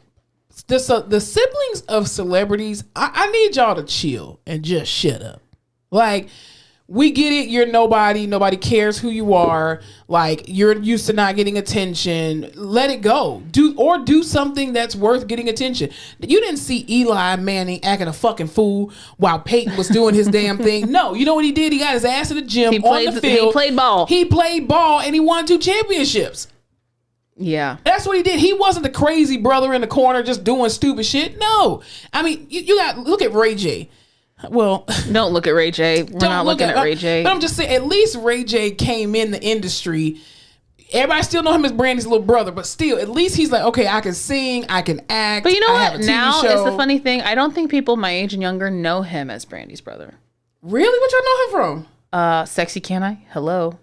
the siblings of celebrities, I need y'all to chill and just shut up. We get it. You're nobody. Nobody cares who you are. You're used to not getting attention. Let it go. Do something that's worth getting attention. You didn't see Eli Manning acting a fucking fool while Peyton was doing his damn thing. No, you know what he did? He got his ass in the gym on the field. He played ball. He played ball and he won 2 championships. Yeah. That's what he did. He wasn't the crazy brother in the corner just doing stupid shit. No. I mean, you got look at Ray J. Well, don't look at Ray J. We're not looking at Ray J. But I'm just saying, at least Ray J came in the industry. Everybody still know him as Brandy's little brother, but still, at least he's like, okay, I can sing, I can act. But you know what? Now is the funny thing. I don't think people my age and younger know him as Brandy's brother. Really? What y'all know him from? Sexy Can I? Hello.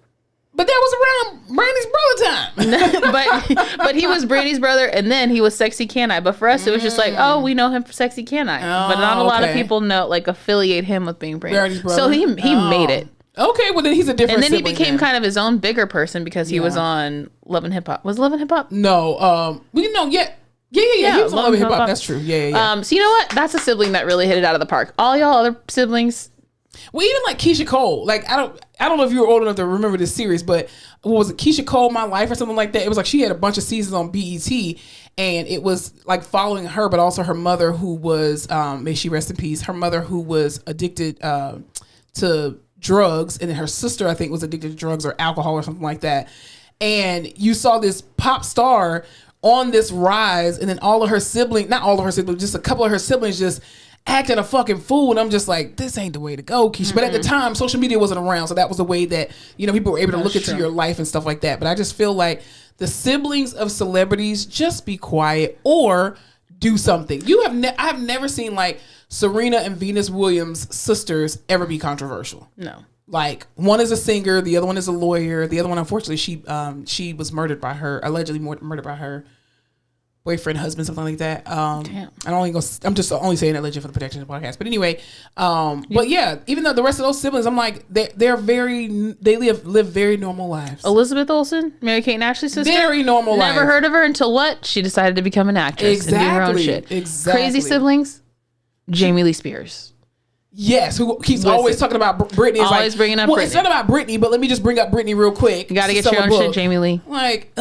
But that was around Brandy's brother time. but he was Brandy's brother, and then he was Sexy Can I. But for us, it was just like, oh, we know him for Sexy Can I. But not a lot of people know, like, affiliate him with being Brandy's brother. So he made it. Okay, well then he's a different. And then he became kind of his own bigger person because he was on Love and Hip Hop. Was Love and Hip Hop? No, we didn't know yet. Yeah. He was on Love and Hip Hop. That's true. Yeah. So you know what? That's a sibling that really hit it out of the park. All y'all other siblings. Well, even like Keisha Cole. Like I don't know if you were old enough to remember this series, but what was it? Keisha Cole, My Life, or something like that. It was like she had a bunch of seasons on BET, and it was like following her, but also her mother, who was may she rest in peace. Her mother, who was addicted to drugs, and then her sister, I think, was addicted to drugs or alcohol or something like that. And you saw this pop star on this rise, and then all of her siblings, not all of her siblings, just a couple of her siblings just acting a fucking fool. And I'm just like, this ain't the way to go, Keisha. But at the time, social media wasn't around, so that was the way that, you know, people were able to look into your life and stuff like that. But I just feel like the siblings of celebrities, just be quiet or do something. I've never seen like Serena and Venus Williams sisters ever be controversial. No. Like, one is a singer, the other one is a lawyer. The other one, unfortunately, she was allegedly murdered by her boyfriend, husband, something like that. Damn. I'm just only saying that legit for the protection of the podcast. But anyway, but yeah, even though the rest of those siblings, I'm like, they live very normal lives. Elizabeth Olsen, Mary Kate and Ashley's sister, very normal life. Never heard of her until what? She decided to become an actress and do her own shit. Exactly. Crazy siblings, Jamie Lee Spears. Yes, who keeps always talking about Britney. Always bringing up Britney. It's not about Britney, but let me just bring up Britney real quick. You got to get your own shit, Jamie Lee. Like,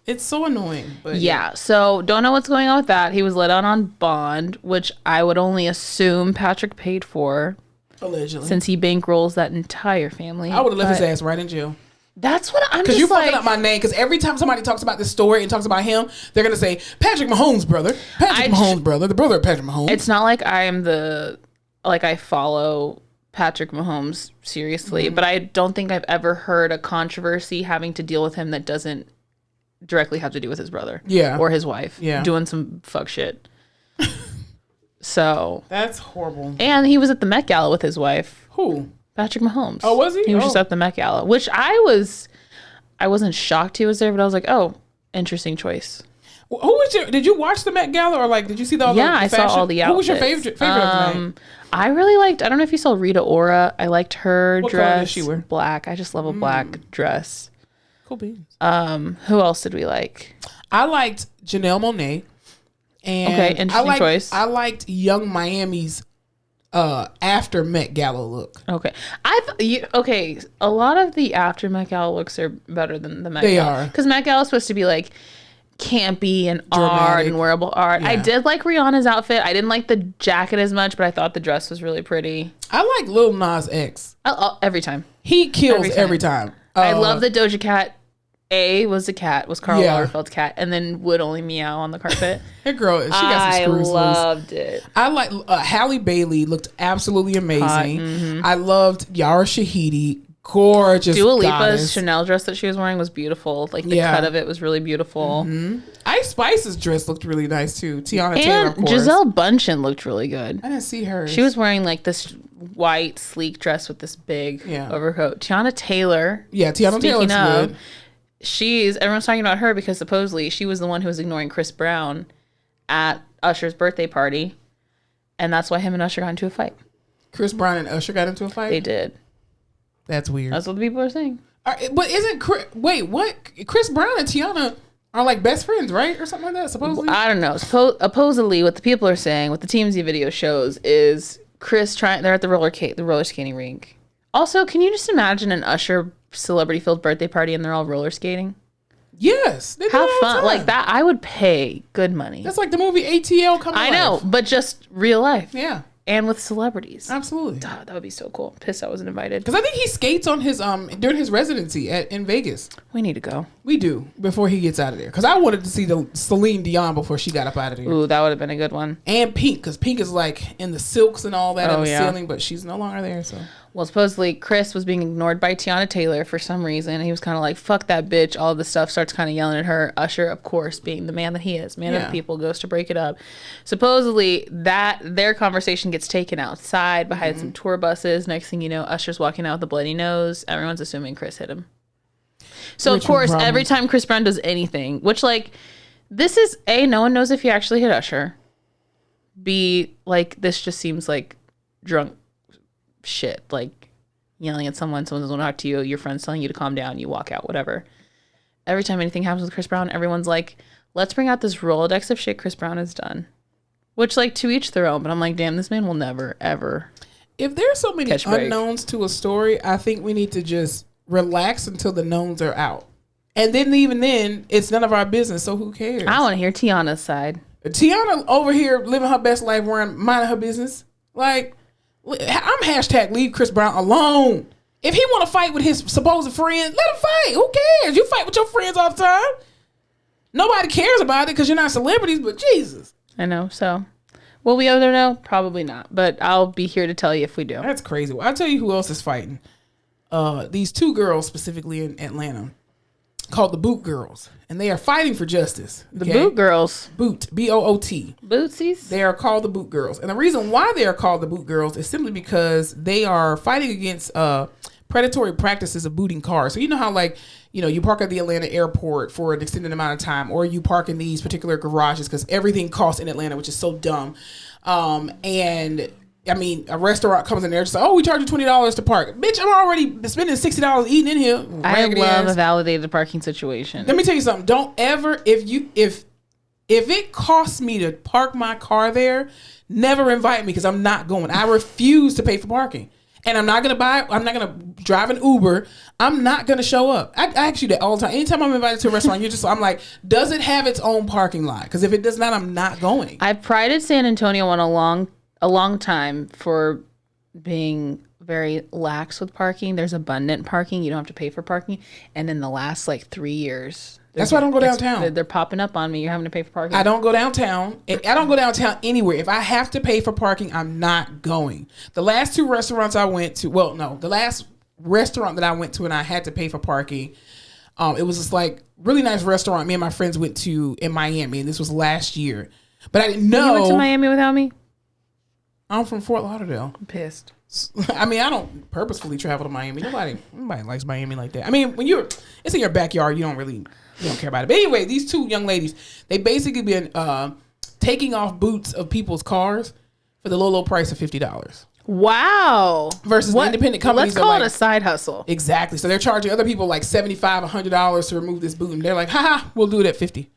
it's so annoying. But yeah, so don't know what's going on with that. He was let out on bond, which I would only assume Patrick paid for. Allegedly. Since he bankrolls that entire family. I would have left his ass right in jail. That's what I'm just like. Because you're fucking up my name. Because every time somebody talks about this story and talks about him, they're going to say, Patrick Mahomes' brother. Mahomes' brother. The brother of Patrick Mahomes. It's not like I follow Patrick Mahomes seriously, but I don't think I've ever heard a controversy having to deal with him that doesn't directly have to do with his brother. Yeah. Or his wife. Yeah. Doing some fuck shit. So. That's horrible. And he was at the Met Gala with his wife. Who? Patrick Mahomes. Oh, was he? He was just at the Met Gala, which I wasn't shocked he was there, but I was like, oh, interesting choice. Who was did you watch the Met Gala, or like, did you see all the I saw all the outfits. Who was your favorite of the night? I really liked, I don't know if you saw Rita Ora. I liked her what dress. Color does she wear? Black. I just love a black dress. Cool beans. Who else did we like? I liked Janelle Monáe. And okay, interesting choice. I liked Young Miami's after Met Gala look. Okay. A lot of the after Met Gala looks are better than the Met Gala. They are. Because Met Gala is supposed to be like campy and dramatic art and wearable art. Yeah. I did like Rihanna's outfit. I didn't like the jacket as much, but I thought the dress was really pretty. I like Lil Nas X. Every time. He kills every time. I love the Doja Cat. Was Karl Lagerfeld's cat, and then would only meow on the carpet. That girl, she got some screws loose. I loved it. I like Halle Bailey looked absolutely amazing. Mm-hmm. I loved Yara Shahidi, gorgeous. Dua Lipa's Chanel dress that she was wearing was beautiful. Like the cut of it was really beautiful. Mm-hmm. Ice Spice's dress looked really nice too. Tiana Taylor, of course. Giselle Bundchen looked really good. I didn't see her. She was wearing like this white sleek dress with this big overcoat. Tiana Taylor. Yeah, Tiana Taylor's good. Everyone's talking about her because supposedly she was the one who was ignoring Chris Brown at Usher's birthday party, and that's why him and Usher got into a fight. Chris Brown and Usher got into a fight? They did. That's weird. That's what the people are saying. But wait, what? Chris Brown and Tiana are like best friends, right? Or something like that, supposedly? I don't know. Supposedly, what the people are saying, what the TMZ video shows is they're at the roller skating rink. Also, can you just imagine an Usher celebrity-filled birthday party and they're all roller skating? Yes. Have fun. Like that, I would pay good money. That's like the movie ATL coming I know, but just real life. Yeah. and with celebrities. Absolutely. Oh, that would be so cool. Pissed I wasn't invited. Because I think he skates on his during his residency in Vegas. We need to go. We do, before he gets out of there. Because I wanted to see the Celine Dion before she got up out of there. Ooh, that would have been a good one. And Pink, because Pink is like in the silks and all that on the ceiling, but she's no longer there. So. Well, supposedly Chris was being ignored by Tiana Taylor for some reason. He was kind of like, fuck that bitch. All this stuff, starts kind of yelling at her. Usher, of course, being the man that he is, man of the people, goes to break it up. Supposedly their conversation gets taken outside behind some tour buses. Next thing you know, Usher's walking out with a bloody nose. Everyone's assuming Chris hit him. So, of course, every time Chris Brown does anything, which, like, this is, A, no one knows if he actually hit Usher. B, like, this just seems like drunk shit, like yelling at someone doesn't want to talk to you, your friend's telling you to calm down, you walk out, whatever. Every time anything happens with Chris Brown, everyone's like, let's bring out this Rolodex of shit Chris Brown has done. Which, like, to each their own, but I'm like, damn, this man will never, ever. If there's so many unknowns to a story, I think we need to just relax until the knowns are out. And then even then, it's none of our business, so who cares? I want to hear Tiana's side. Tiana over here living her best life, minding her business. Like, I'm hashtag leave Chris Brown alone. If he want to fight with his supposed friends, let him fight. Who cares? You fight with your friends all the time. Nobody cares about it because you're not celebrities, but Jesus. I know. So, will we ever know? Probably not. But I'll be here to tell you if we do. That's crazy. Well, I'll tell you who else is fighting. These two girls specifically in Atlanta called the Boot Girls, and they are fighting for justice. The Boot Girls. Boot, B-O-O-T. Bootsies? They are called the Boot Girls. And the reason why they are called the Boot Girls is simply because they are fighting against predatory practices of booting cars. So you know how, like, you know, you park at the Atlanta airport for an extended amount of time, or you park in these particular garages because everything costs in Atlanta, which is so dumb. And I mean, a restaurant comes in there and says, "Oh, we charge you $20 to park." Bitch, I'm already spending $60 eating in here. I love a validated parking situation. Let me tell you something. Don't ever, if it costs me to park my car there, never invite me because I'm not going. I refuse to pay for parking. And I'm not going to drive an Uber. I'm not going to show up. I ask you that all the time. Anytime I'm invited to a restaurant, I'm like, does it have its own parking lot? Because if it does not, I'm not going. I prided San Antonio on a long time for being very lax with parking. There's abundant parking. You don't have to pay for parking. And in the last, like, 3 years... That's why I don't go downtown. They're popping up on me. You're having to pay for parking. I don't go downtown. I don't go downtown anywhere. If I have to pay for parking, I'm not going. The last two restaurants I went to, the last restaurant that I went to and I had to pay for parking, it was this, like, really nice restaurant me and my friends went to in Miami, and this was last year. But I didn't know. You went to Miami without me? I'm from Fort Lauderdale. I'm pissed. I mean, I don't purposefully travel to Miami. Nobody likes Miami like that. I mean, when it's in your backyard, you don't care about it. But anyway, these two young ladies, they basically been taking off boots of people's cars for the low price of $50. Wow. Versus the independent companies. Let's call it a side hustle. Exactly. So they're charging other people like $75, $100 to remove this boot. And they're like, haha, we'll do it at $50.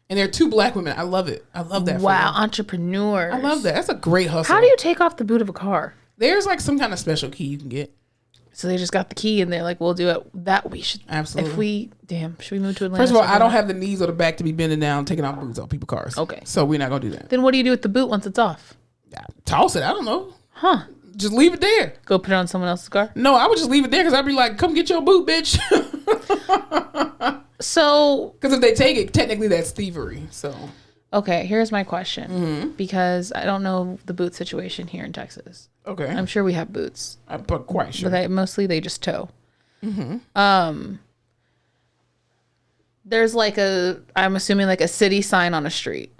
And they're two black women. I love it. I love that. Wow, entrepreneurs. I love that. That's a great hustle. How do you take off the boot of a car? There's like some kind of special key you can get. So they just got the key and they're like, we'll do it. That we should. Absolutely. Should we move to Atlanta? First of all, I don't have the knees or the back to be bending down, taking off boots off people's cars. Okay. So we're not going to do that. Then what do you do with the boot once it's off? Toss it. I don't know. Huh. Just leave it there. Go put it on someone else's car? No, I would just leave it there because I'd be like, come get your boot, bitch. So. Because if they take it, technically that's thievery. So. Okay, here's my question. Because I don't know the boot situation here in Texas. Okay. I'm sure we have boots. I'm quite sure. But mostly they just tow. There's like I'm assuming like a city sign on a street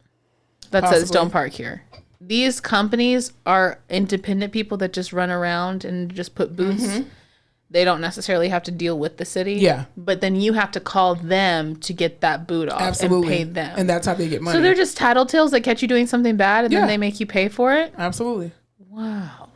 that says don't park here. These companies are independent people that just run around and just put booths. They don't necessarily have to deal with the city. Yeah. But then you have to call them to get that boot off and pay them. And that's how they get money. So they're just tattletales that catch you doing something bad and then they make you pay for it? Absolutely. Wow.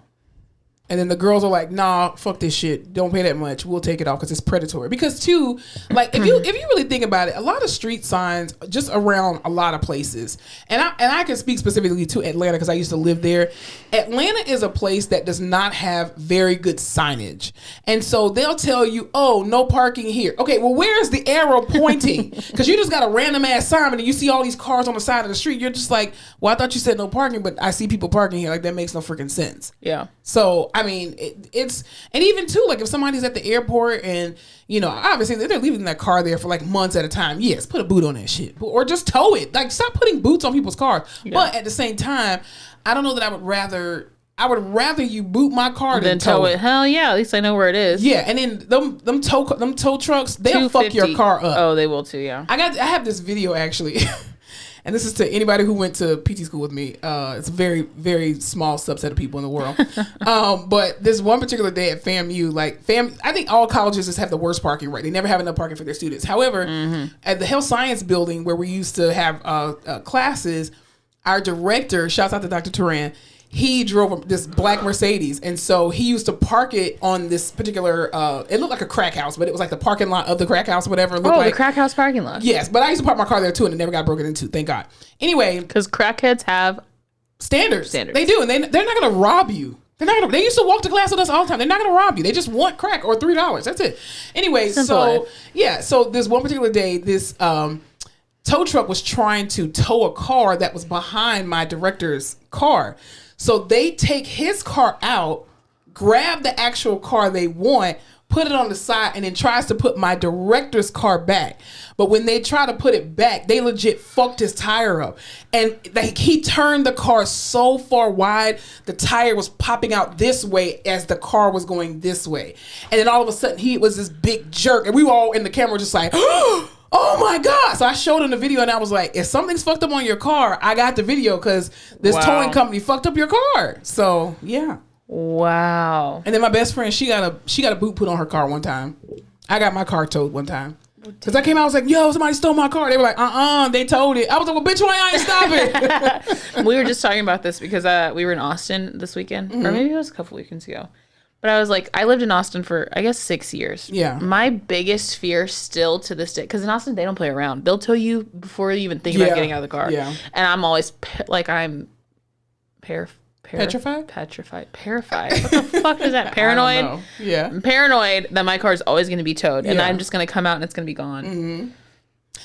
And then the girls are like, nah, fuck this shit. Don't pay that much. We'll take it off because it's predatory. Because too, like if you really think about it, a lot of street signs just around a lot of places. And I can speak specifically to Atlanta because I used to live there. Atlanta is a place that does not have very good signage. And so they'll tell you, oh, no parking here. Okay, well, where's the arrow pointing? Because you just got a random ass sign and you see all these cars on the side of the street. You're just like, well, I thought you said no parking, but I see people parking here. Like that makes no freaking sense. Yeah. So, I mean, it's, and even too, like if somebody's at the airport and, you know, obviously they're leaving that car there for like months at a time. Yes, put a boot on that shit. Or just tow it. Like stop putting boots on people's cars. Yeah. But at the same time, I don't know that I would rather you boot my car than tow it. Hell yeah, at least I know where it is. Yeah, and then them tow trucks, they'll fuck your car up. Oh, they will too, yeah. I have this video actually. And this is to anybody who went to PT school with me. It's a very, very small subset of people in the world. But this one particular day at FAMU, I think all colleges just have the worst parking, right? They never have enough parking for their students. However, at the health science building where we used to have classes, our director, shouts out to Dr. Turan, he drove this black Mercedes. And so he used to park it on this particular, it looked like a crack house, but it was like the parking lot of the crack house, whatever. The crack house parking lot. Yes, but I used to park my car there too and it never got broken into, thank God. Anyway. Because crackheads have standards. They do, and they're not going to rob you. They used to walk to class with us all the time. They're not going to rob you. They just want crack or $3. That's it. Anyway, so this one particular day, this tow truck was trying to tow a car that was behind my director's car. So they take his car out, grab the actual car they want, put it on the side, and then tries to put my director's car back. But when they try to put it back, they legit fucked his tire up. And he turned the car so far wide, the tire was popping out this way as the car was going this way. And then all of a sudden, he was this big jerk. And we were all in the camera just like, oh my God. So I showed him the video and I was like, if something's fucked up on your car, I got the video because this towing company fucked up your car. So, yeah. Wow. And then my best friend, she got a boot put on her car one time. I got my car towed one time. Because I came out, I was like, yo, somebody stole my car. They were like, they towed it. I was like, well, bitch, why I ain't stop it? We were just talking about this because we were in Austin this weekend. Or maybe it was a couple weekends ago. But I was like, I lived in Austin for, I guess, 6 years. Yeah. My biggest fear still to this day, because in Austin, they don't play around. They'll tow you before you even think about getting out of the car. Yeah. And I'm always, I'm petrified? Petrified. What the fuck is that? Paranoid? I don't know. Yeah. I'm paranoid that my car is always going to be towed. And Yeah. I'm just going to come out and it's going to be gone. Mm-hmm.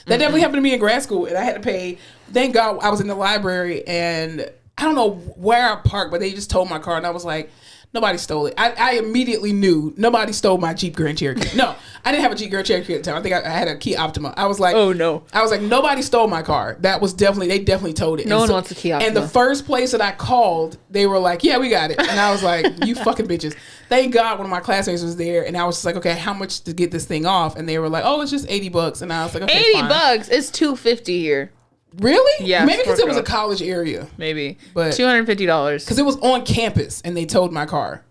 That definitely happened to me in grad school. And I had to pay, thank God I was in the library and I don't know where I parked, but they just towed my car. And I was like, nobody stole it. I immediately knew nobody stole my Jeep Grand Cherokee. No, I didn't have a Jeep Grand Cherokee at the time. I think I had a Kia Optima. I was like, oh no. I was like, nobody stole my car. That was they definitely towed it. No one wants a Kia Optima. And the first place that I called, they were like, yeah, we got it. And I was like, you fucking bitches. Thank God one of my classmates was there. And I was just like, okay, how much to get this thing off? And they were like, oh, it's just $80. And I was like, okay, $80? It's $250 here. Really? Yeah. Maybe because it was a college area. Maybe. But $250. Because it was on campus and they towed my car.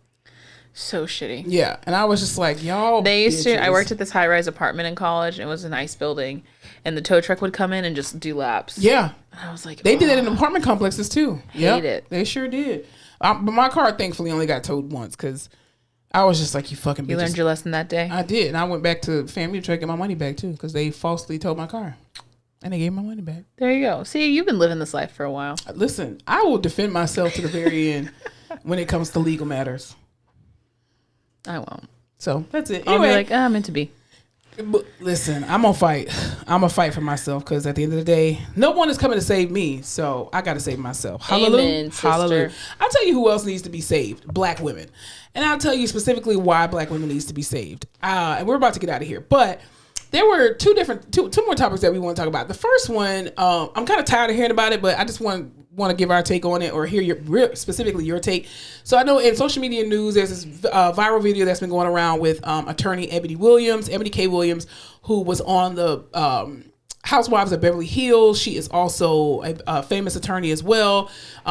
So shitty. Yeah. And I was just like, y'all They used bitches. to, I worked at this high-rise apartment in college. And it was a nice building. And the tow truck would come in and just do laps. Yeah. And I was like, they did that in apartment complexes too. Hate it. They sure did. But my car thankfully only got towed once because I was just like, you fucking bitches. You learned your lesson that day? I did. And I went back to family to try to get my money back too because they falsely towed my car. And they gave my money back. There you go. See, you've been living this life for a while. Listen, I will defend myself to the very end when it comes to legal matters. I won't. So that's it. I'll Anyway, be like, I'm meant to be. But listen, I'm gonna fight. I'm gonna fight for myself because at the end of the day, no one is coming to save me. So I gotta save myself. Hallelujah. Amen, sister. Hallelujah. I'll tell you who else needs to be saved. Black women. And I'll tell you specifically why black women needs to be saved. And we're about to get out of here. But there were two more topics that we want to talk about. The first one, I'm kind of tired of hearing about it, but I just want to give our take on it or hear specifically your take. So I know in social media news, there's this viral video that's been going around with attorney Ebony K. Williams, who was on the Housewives of Beverly Hills. She is also a famous attorney as well.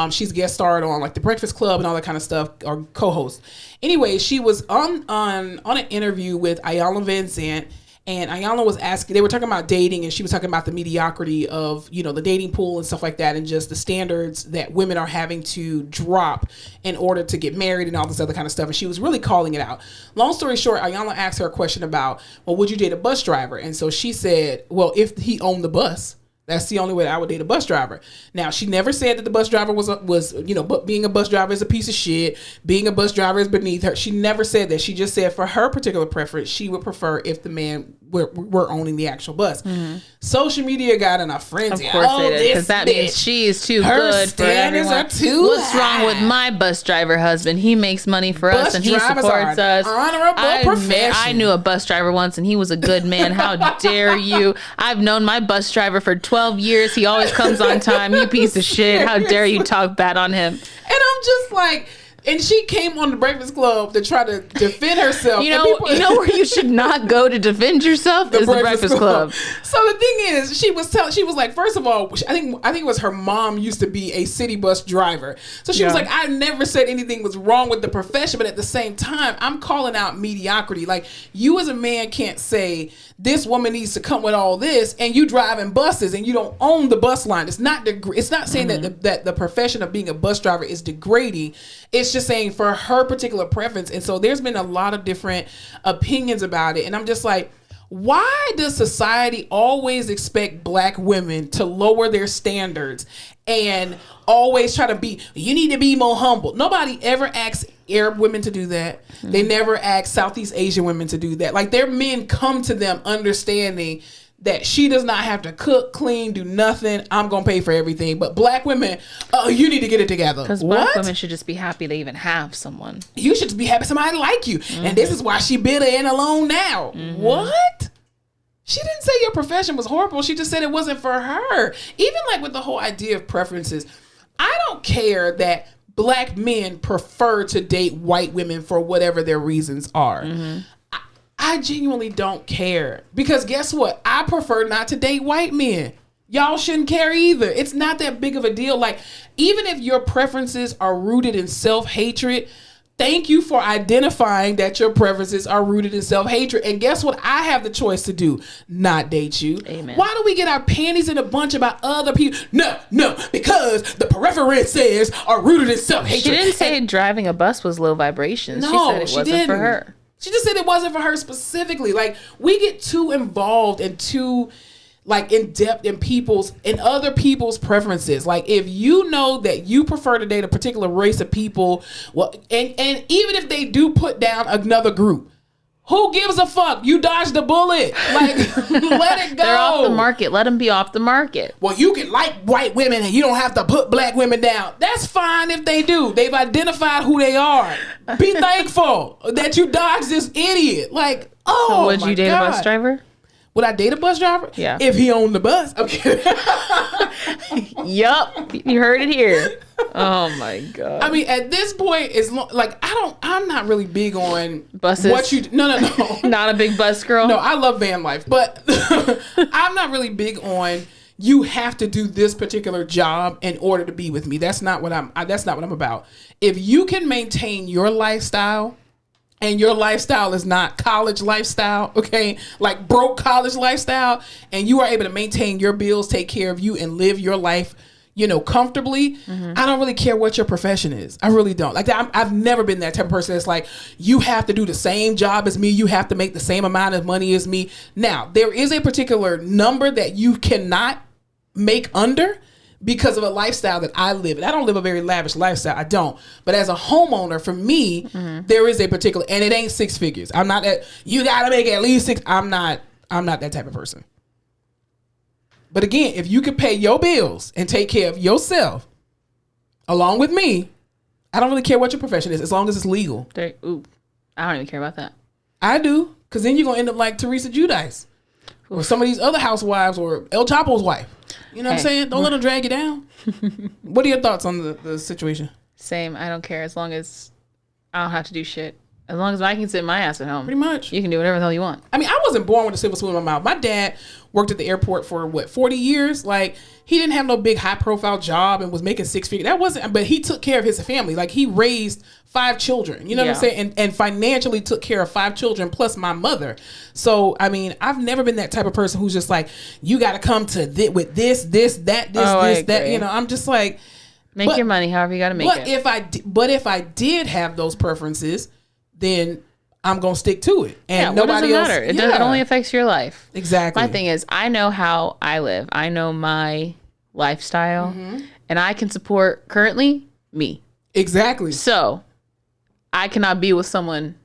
She's guest starred on like The Breakfast Club and all that kind of stuff, or co-host. Anyway, she was on an interview with Iyanla Vanzant. And Ayala was asking, they were talking about dating, and she was talking about the mediocrity of, you know, the dating pool and stuff like that, and just the standards that women are having to drop in order to get married and all this other kind of stuff. And she was really calling it out. Long story short, Ayala asked her a question about, well, would you date a bus driver? And so she said, well, if he owned the bus, that's the only way that I would date a bus driver. Now, she never said that the bus driver was, you know, but being a bus driver is a piece of shit. Being a bus driver is beneath her. She never said that. She just said for her particular preference, she would prefer if the man were owning the actual bus. Mm-hmm. Social media got in a frenzy. Of course they did, because that means she is too good for everyone. Are too What's wrong with my bus driver husband? He makes money for us and he supports us. Honorable profession. I knew a bus driver once and he was a good man. How dare you? I've known my bus driver for 12 years. He always comes on time. You piece of shit. How dare you talk bad on him? And I'm just like, and she came on the Breakfast Club to try to defend herself. You know where you should not go to defend yourself is the Breakfast Club. So the thing is, she was like, first of all, I think it was her mom used to be a city bus driver. So she was like, I never said anything was wrong with the profession, but at the same time, I'm calling out mediocrity. Like, you as a man can't say this woman needs to come with all this, and you driving buses and you don't own the bus line. It's not saying that the profession of being a bus driver is degrading. It's just saying for her particular preference. And so there's been a lot of different opinions about it. And I'm just like, why does society always expect black women to lower their standards and always try to be, you need to be more humble? Nobody ever asks Arab women to do that. Mm-hmm. They never ask Southeast Asian women to do that. Like, their men come to them understanding that she does not have to cook, clean, do nothing. I'm going to pay for everything. But black women, you need to get it together. Because black women should just be happy they even have someone. You should just be happy somebody like you. Mm-hmm. And this is why she bitter and alone now. Mm-hmm. What? She didn't say your profession was horrible. She just said it wasn't for her. Even like with the whole idea of preferences, I don't care that black men prefer to date white women for whatever their reasons are. Mm-hmm. I genuinely don't care, because guess what? I prefer not to date white men. Y'all shouldn't care either. It's not that big of a deal. Like, even if your preferences are rooted in self-hatred, thank you for identifying that your preferences are rooted in self-hatred. And guess what? I have the choice to do. Not date you. Amen. Why do we get our panties in a bunch about other people? No, because the preferences are rooted in self-hatred. She didn't say driving a bus was low vibrations. No, she said it wasn't for her. She just said it wasn't for her specifically. Like, we get too involved and too, like, in depth in other people's preferences. Like, if you know that you prefer to date a particular race of people, well, and even if they do put down another group, who gives a fuck? You dodged the bullet. Like, let it go. They're off the market. Let them be off the market. Well, you can like white women and you don't have to put black women down. That's fine if they do. They've identified who they are. Be thankful that you dodged this idiot. Like, so would you date a bus driver? Would I date a bus driver? Yeah. If he owned the bus. Okay. Yup. You heard it here. Oh my God. I mean, at this point, I'm not really big on buses. No. Not a big bus girl. No, I love van life, but I'm not really big on, you have to do this particular job in order to be with me. That's not what I'm about. If you can maintain your lifestyle, and your lifestyle is not college lifestyle, okay? Like broke college lifestyle, and you are able to maintain your bills, take care of you, and live your life, comfortably. Mm-hmm. I don't really care what your profession is. I really don't. Like, I've never been that type of person that's like, you have to do the same job as me. You have to make the same amount of money as me. Now, there is a particular number that you cannot make under, because of a lifestyle that I live in. I don't live a very lavish lifestyle. I don't. But as a homeowner, for me, there is a particular, and it ain't six figures. I'm not that, you gotta make at least six. I'm not that type of person. But again, if you can pay your bills and take care of yourself along with me, I don't really care what your profession is, as long as it's legal. I don't even care about that. I do. Because then you're going to end up like Teresa Giudice. Or some of these other housewives, or El Chapo's wife. You know what I'm saying? Don't let them drag you down. What are your thoughts on the situation? Same. I don't care, as long as I don't have to do shit. As long as I can sit my ass at home. Pretty much. You can do whatever the hell you want. I mean, I wasn't born with a silver spoon in my mouth. My dad worked at the airport for 40 years. Like, he didn't have no big high profile job and was making six figures. That wasn't, but he took care of his family. Like, he raised 5 children, you know what I'm saying? And financially took care of 5 children plus my mother. So, I mean, I've never been that type of person who's just like, you got to come to with this, that, you know, I'm just like, make your money however you got to make it. But if I did have those preferences, then I'm going to stick to it. And nobody else. Matter. It only affects your life. Exactly. My thing is, I know how I live. I know my lifestyle. And I can support currently me. Exactly. So I cannot be with someone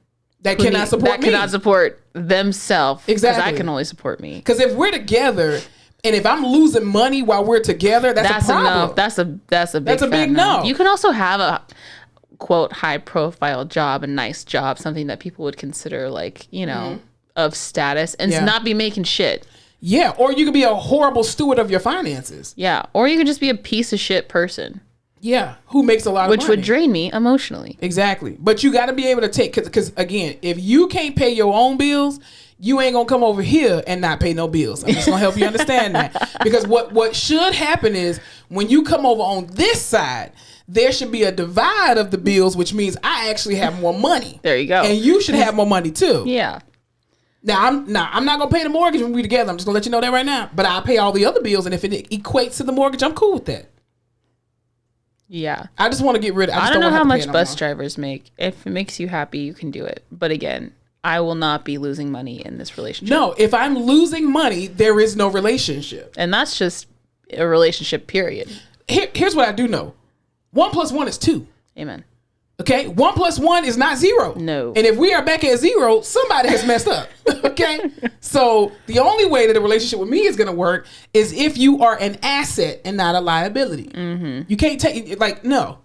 that cannot support themselves. Exactly. Because I can only support me. Because if we're together, and if I'm losing money while we're together, that's a problem. Enough. That's a big no. You can also have a quote high profile job, a nice job, something that people would consider like, you know, of status, and not be making shit. Yeah, or you could be a horrible steward of your finances. Yeah, or you could just be a piece of shit person. Yeah, who makes a lot of money. Which would drain me emotionally. Exactly. But you got to be able to take, because again, if you can't pay your own bills, you ain't going to come over here and not pay no bills. I'm just going to help you understand that. Because what should happen is when you come over on this side, there should be a divide of the bills, which means I actually have more money. There you go. And you should have more money too. Yeah. Now I'm not gonna pay the mortgage when we together. I'm just gonna let you know that right now. But I'll pay all the other bills, and if it equates to the mortgage, I'm cool with that. Yeah. I just want to get rid of. I don't know how much bus drivers make. If it makes you happy, you can do it. But again, I will not be losing money in this relationship. No, if I'm losing money, there is no relationship. And that's just a relationship, period. Here's what I do know. 1 + 1 is 2. Amen. Okay? 1 + 1 is not 0. No. And if we are back at 0, somebody has messed up. Okay? So the only way that a relationship with me is going to work is if you are an asset and not a liability. You can't take, like, no.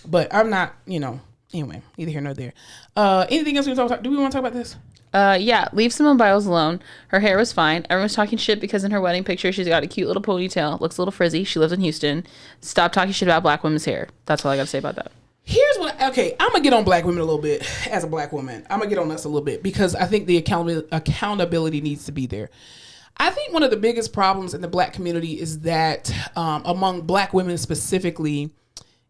But I'm not, you know, anyway, neither here nor there. Anything else we want to talk about? Do we want to talk about this? Yeah, leave Simone Biles alone. Her hair was fine. Everyone's talking shit because in her wedding picture, she's got a cute little ponytail. Looks a little frizzy. She lives in Houston. Stop talking shit about black women's hair. That's all I got to say about that. Here's what, I'm going to get on black women a little bit as a black woman. I'm going to get on us a little bit because I think the accountability needs to be there. I think one of the biggest problems in the black community is that among black women specifically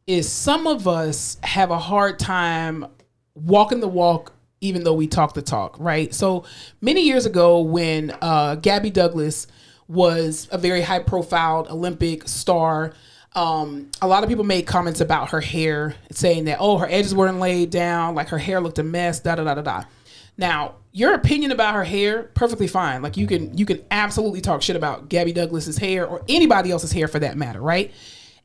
is some of us have a hard time walking the walk even though we talk the talk, right? So many years ago when Gabby Douglas was a very high-profile Olympic star, a lot of people made comments about her hair, saying that, oh, her edges weren't laid down, like her hair looked a mess, da-da-da-da-da. Now, your opinion about her hair, perfectly fine. Like, you can absolutely talk shit about Gabby Douglas's hair or anybody else's hair for that matter, right?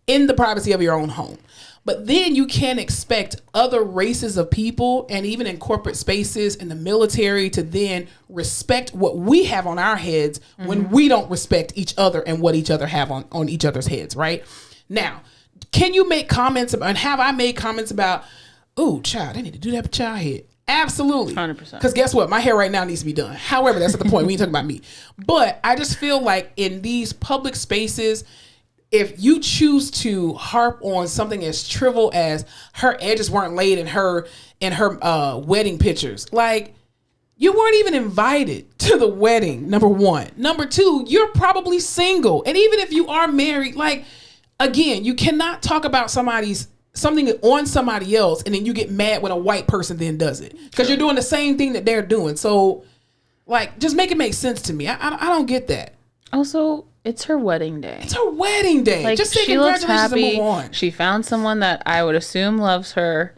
In the privacy of your own home. But then you can't expect other races of people and even in corporate spaces in the military to then respect what we have on our heads when we don't respect each other and what each other have on each other's heads, right? Now, can you make comments about, and have I made comments about, oh, child, I need to do that with child head? Absolutely. 100%. Because guess what? My hair right now needs to be done. However, that's not the point. We ain't talking about me. But I just feel like in these public spaces, if you choose to harp on something as trivial as her edges weren't laid in her wedding pictures, like, you weren't even invited to the wedding, number one. Number two, you're probably single. And even if you are married, like, again, you cannot talk about something on somebody else and then you get mad when a white person then does it. Because you're doing the same thing that they're doing. So, like, just make it make sense to me. I don't get that. Also, it's her wedding day. It's her wedding day. Like, just say she looks congratulations happy. and move on. She found someone that I would assume loves her.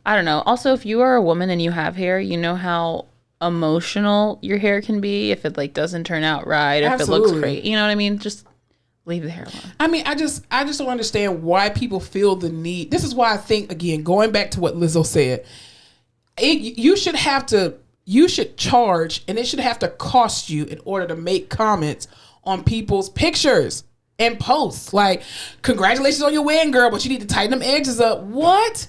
I don't know. Also, if you are a woman and you have hair, you know how emotional your hair can be if it like doesn't turn out right or Absolutely. if it looks great. You know what I mean? Just leave the hair alone. I mean, I just don't understand why people feel the need. This is why I think, again, going back to what Lizzo said, you should charge and it should have to cost you in order to make comments on people's pictures and posts. Like, congratulations on your wedding, girl, but you need to tighten them edges up. What?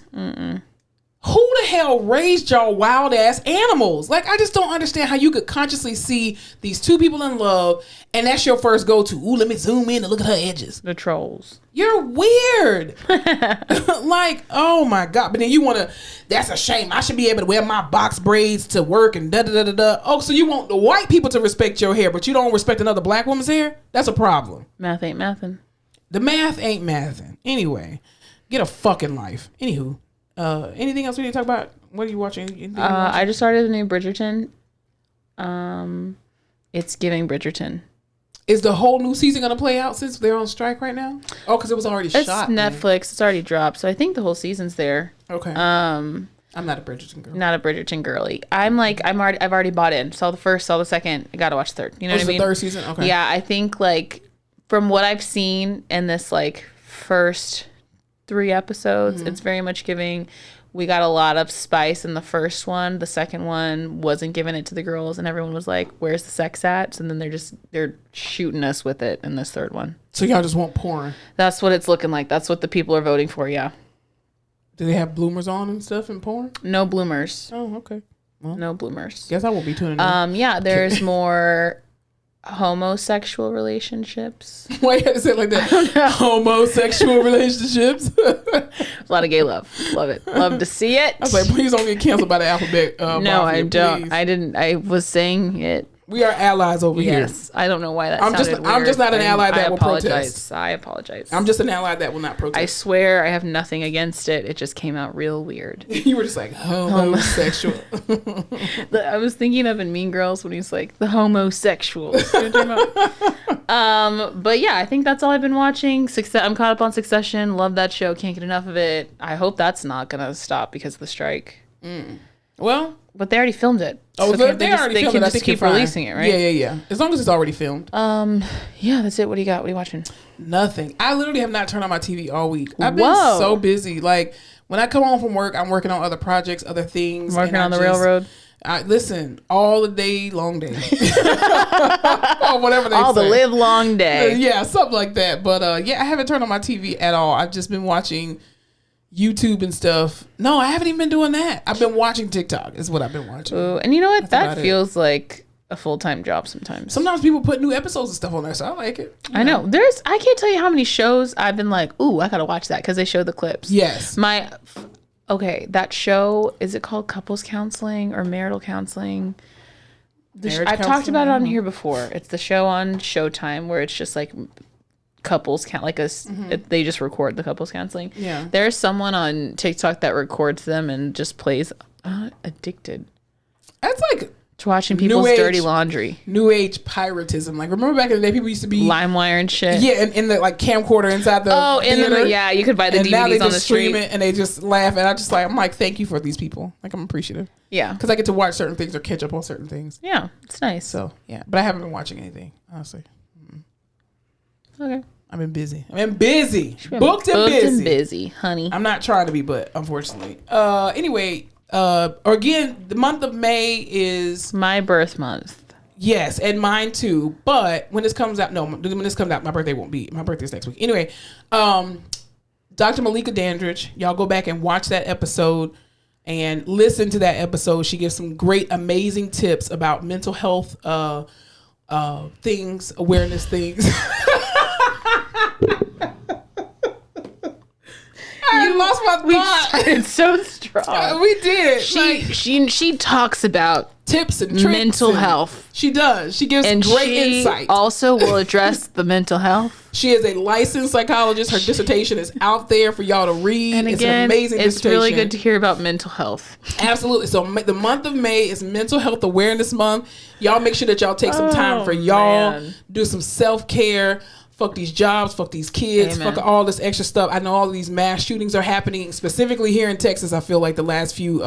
who the hell raised y'all wild ass animals? Like, I just don't understand how you could consciously see these two people in love and that's your first go-to. Ooh, let me zoom in and look at her edges. The trolls. You're weird. Like, oh my God. But then you want to, that's a shame. I should be able to wear my box braids to work and da-da-da-da-da. Oh, so you want the white people to respect your hair, but you don't respect another black woman's hair? That's a problem. Math ain't mathin'. The math ain't mathin'. Anyway, get a fucking life. Anywho. Anything else we need to talk about? What are you watching? I just started a new Bridgerton. It's giving Bridgerton. Is the whole new season going to play out since they're on strike right now? Oh, because it was already shot. It's Netflix. Man. It's already dropped. So I think the whole season's there. Okay. I'm not a Bridgerton girl. Not a Bridgerton girly. I've already bought in. Saw the first, saw the second. I got to watch the third. You know what I mean? The third season? Okay. Yeah, I think like from what I've seen in this like first 3 episodes, it's very much giving. We got a lot of spice in the first one. The second one wasn't giving it to the girls, and everyone was like, "Where's the sex at?" And then they're shooting us with it in this third one. So y'all just want porn? That's what it's looking like. That's what the people are voting for. Yeah. Do they have bloomers on and stuff in porn? No bloomers. Oh, okay. Well, no bloomers. Guess I won't be tuning in. Yeah, there's more homosexual relationships. Why you had to say it like that? Homosexual relationships. A lot of gay love. Love it. Love to see it. I was like, please don't get canceled by the alphabet. No, mafia, I don't. Please. I didn't. I was saying it. We are allies over here. Yes. I don't know why that sounded weird. I'm just not an ally that will protest. I apologize. I'm just an ally that will not protest. I swear I have nothing against it. It just came out real weird. You were just like, homosexual. I was thinking of in Mean Girls when he's like, the homosexuals. You know what I'm talking about? But yeah, I think that's all I've been watching. I'm caught up on Succession. Love that show. Can't get enough of it. I hope that's not going to stop because of the strike. Well, but they already filmed it. Oh, so they already filmed it. They can just keep releasing it, right? Yeah. As long as it's already filmed. Yeah, that's it. What do you got? What are you watching? Nothing. I literally have not turned on my TV all week. I've been so busy. Like, when I come home from work, I'm working on other projects, other things. Working on the railroad? Listen, all the day, long day. Or whatever they say. All the live long day. Yeah, something like that. But yeah, I haven't turned on my TV at all. I've just been watching YouTube and stuff. No, I haven't even been doing that. I've been watching TikTok is what I've been watching. Ooh, and you know what? That feels like a full-time job sometimes. Sometimes people put new episodes and stuff on there, so I like it. I know. I can't tell you how many shows I've been like, ooh, I gotta watch that because they show the clips. Yes. That show, is it called Couples Counseling or Marital Counseling? I've talked about it on here before. It's the show on Showtime where it's just like couples count, like they just record the couples counseling. Yeah. There's someone on TikTok that records them and just plays addicted. That's like to watching people's dirty laundry. New age piratism. Like, remember back in the day, people used to be LimeWire and shit. Yeah, and in the like camcorder inside the theater. Yeah, you could buy the and DVDs now they on just the street. stream it and they just laugh. And I'm like, thank you for these people. Like, I'm appreciative. Yeah, because I get to watch certain things or catch up on certain things. Yeah, it's nice. So yeah, but I haven't been watching anything, honestly. Okay. I've been busy. Booked and busy, honey. I'm not trying to be, but unfortunately. Anyway, again, the month of May is my birth month. Yes, and mine too. But when this comes out, my birthday won't be. My birthday's next week. Anyway, Dr. Malika Dandridge, y'all go back and watch that episode and listen to that episode. She gives some great, amazing tips about mental health things, awareness things. I lost my thought. We started so strong. We did. She talks about tips and tricks mental health. She does. She gives great insight. Also will address the mental health. She is a licensed psychologist. Her dissertation is out there for y'all to read. And again, it's an amazing dissertation. It's really good to hear about mental health. Absolutely. So the month of May is Mental Health Awareness Month. Y'all make sure that y'all take some time for y'all. Man. Do some self-care. Fuck these jobs, fuck these kids, Amen. Fuck all this extra stuff. I know all of these mass shootings are happening, specifically here in Texas. I feel like the last few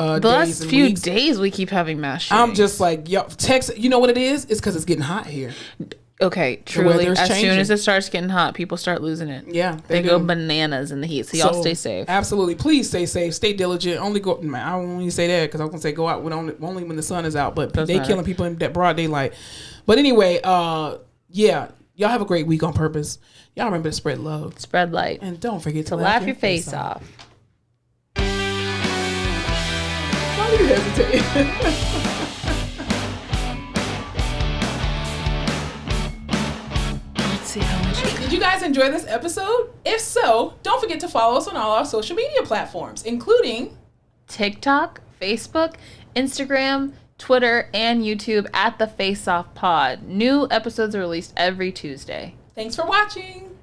days we keep having mass shootings. I'm just like, yo, Texas, you know what it is? It's because it's getting hot here. Okay, truly. As soon as it starts getting hot, people start losing it. Yeah. They go bananas in the heat. So y'all stay safe. Absolutely. Please stay safe. Stay diligent. Only go, I don't want to say that because I was going to say go out only when the sun is out, but they killing people in that broad daylight. But anyway, yeah. Y'all have a great week on purpose. Y'all remember to spread love. Spread light. And don't forget to laugh your face off. you hesitate? See how much. Did you guys enjoy this episode? If so, don't forget to follow us on all our social media platforms, including TikTok, Facebook, Instagram, Twitter, and YouTube at the Face Off Pod. New episodes are released every Tuesday. Thanks for watching.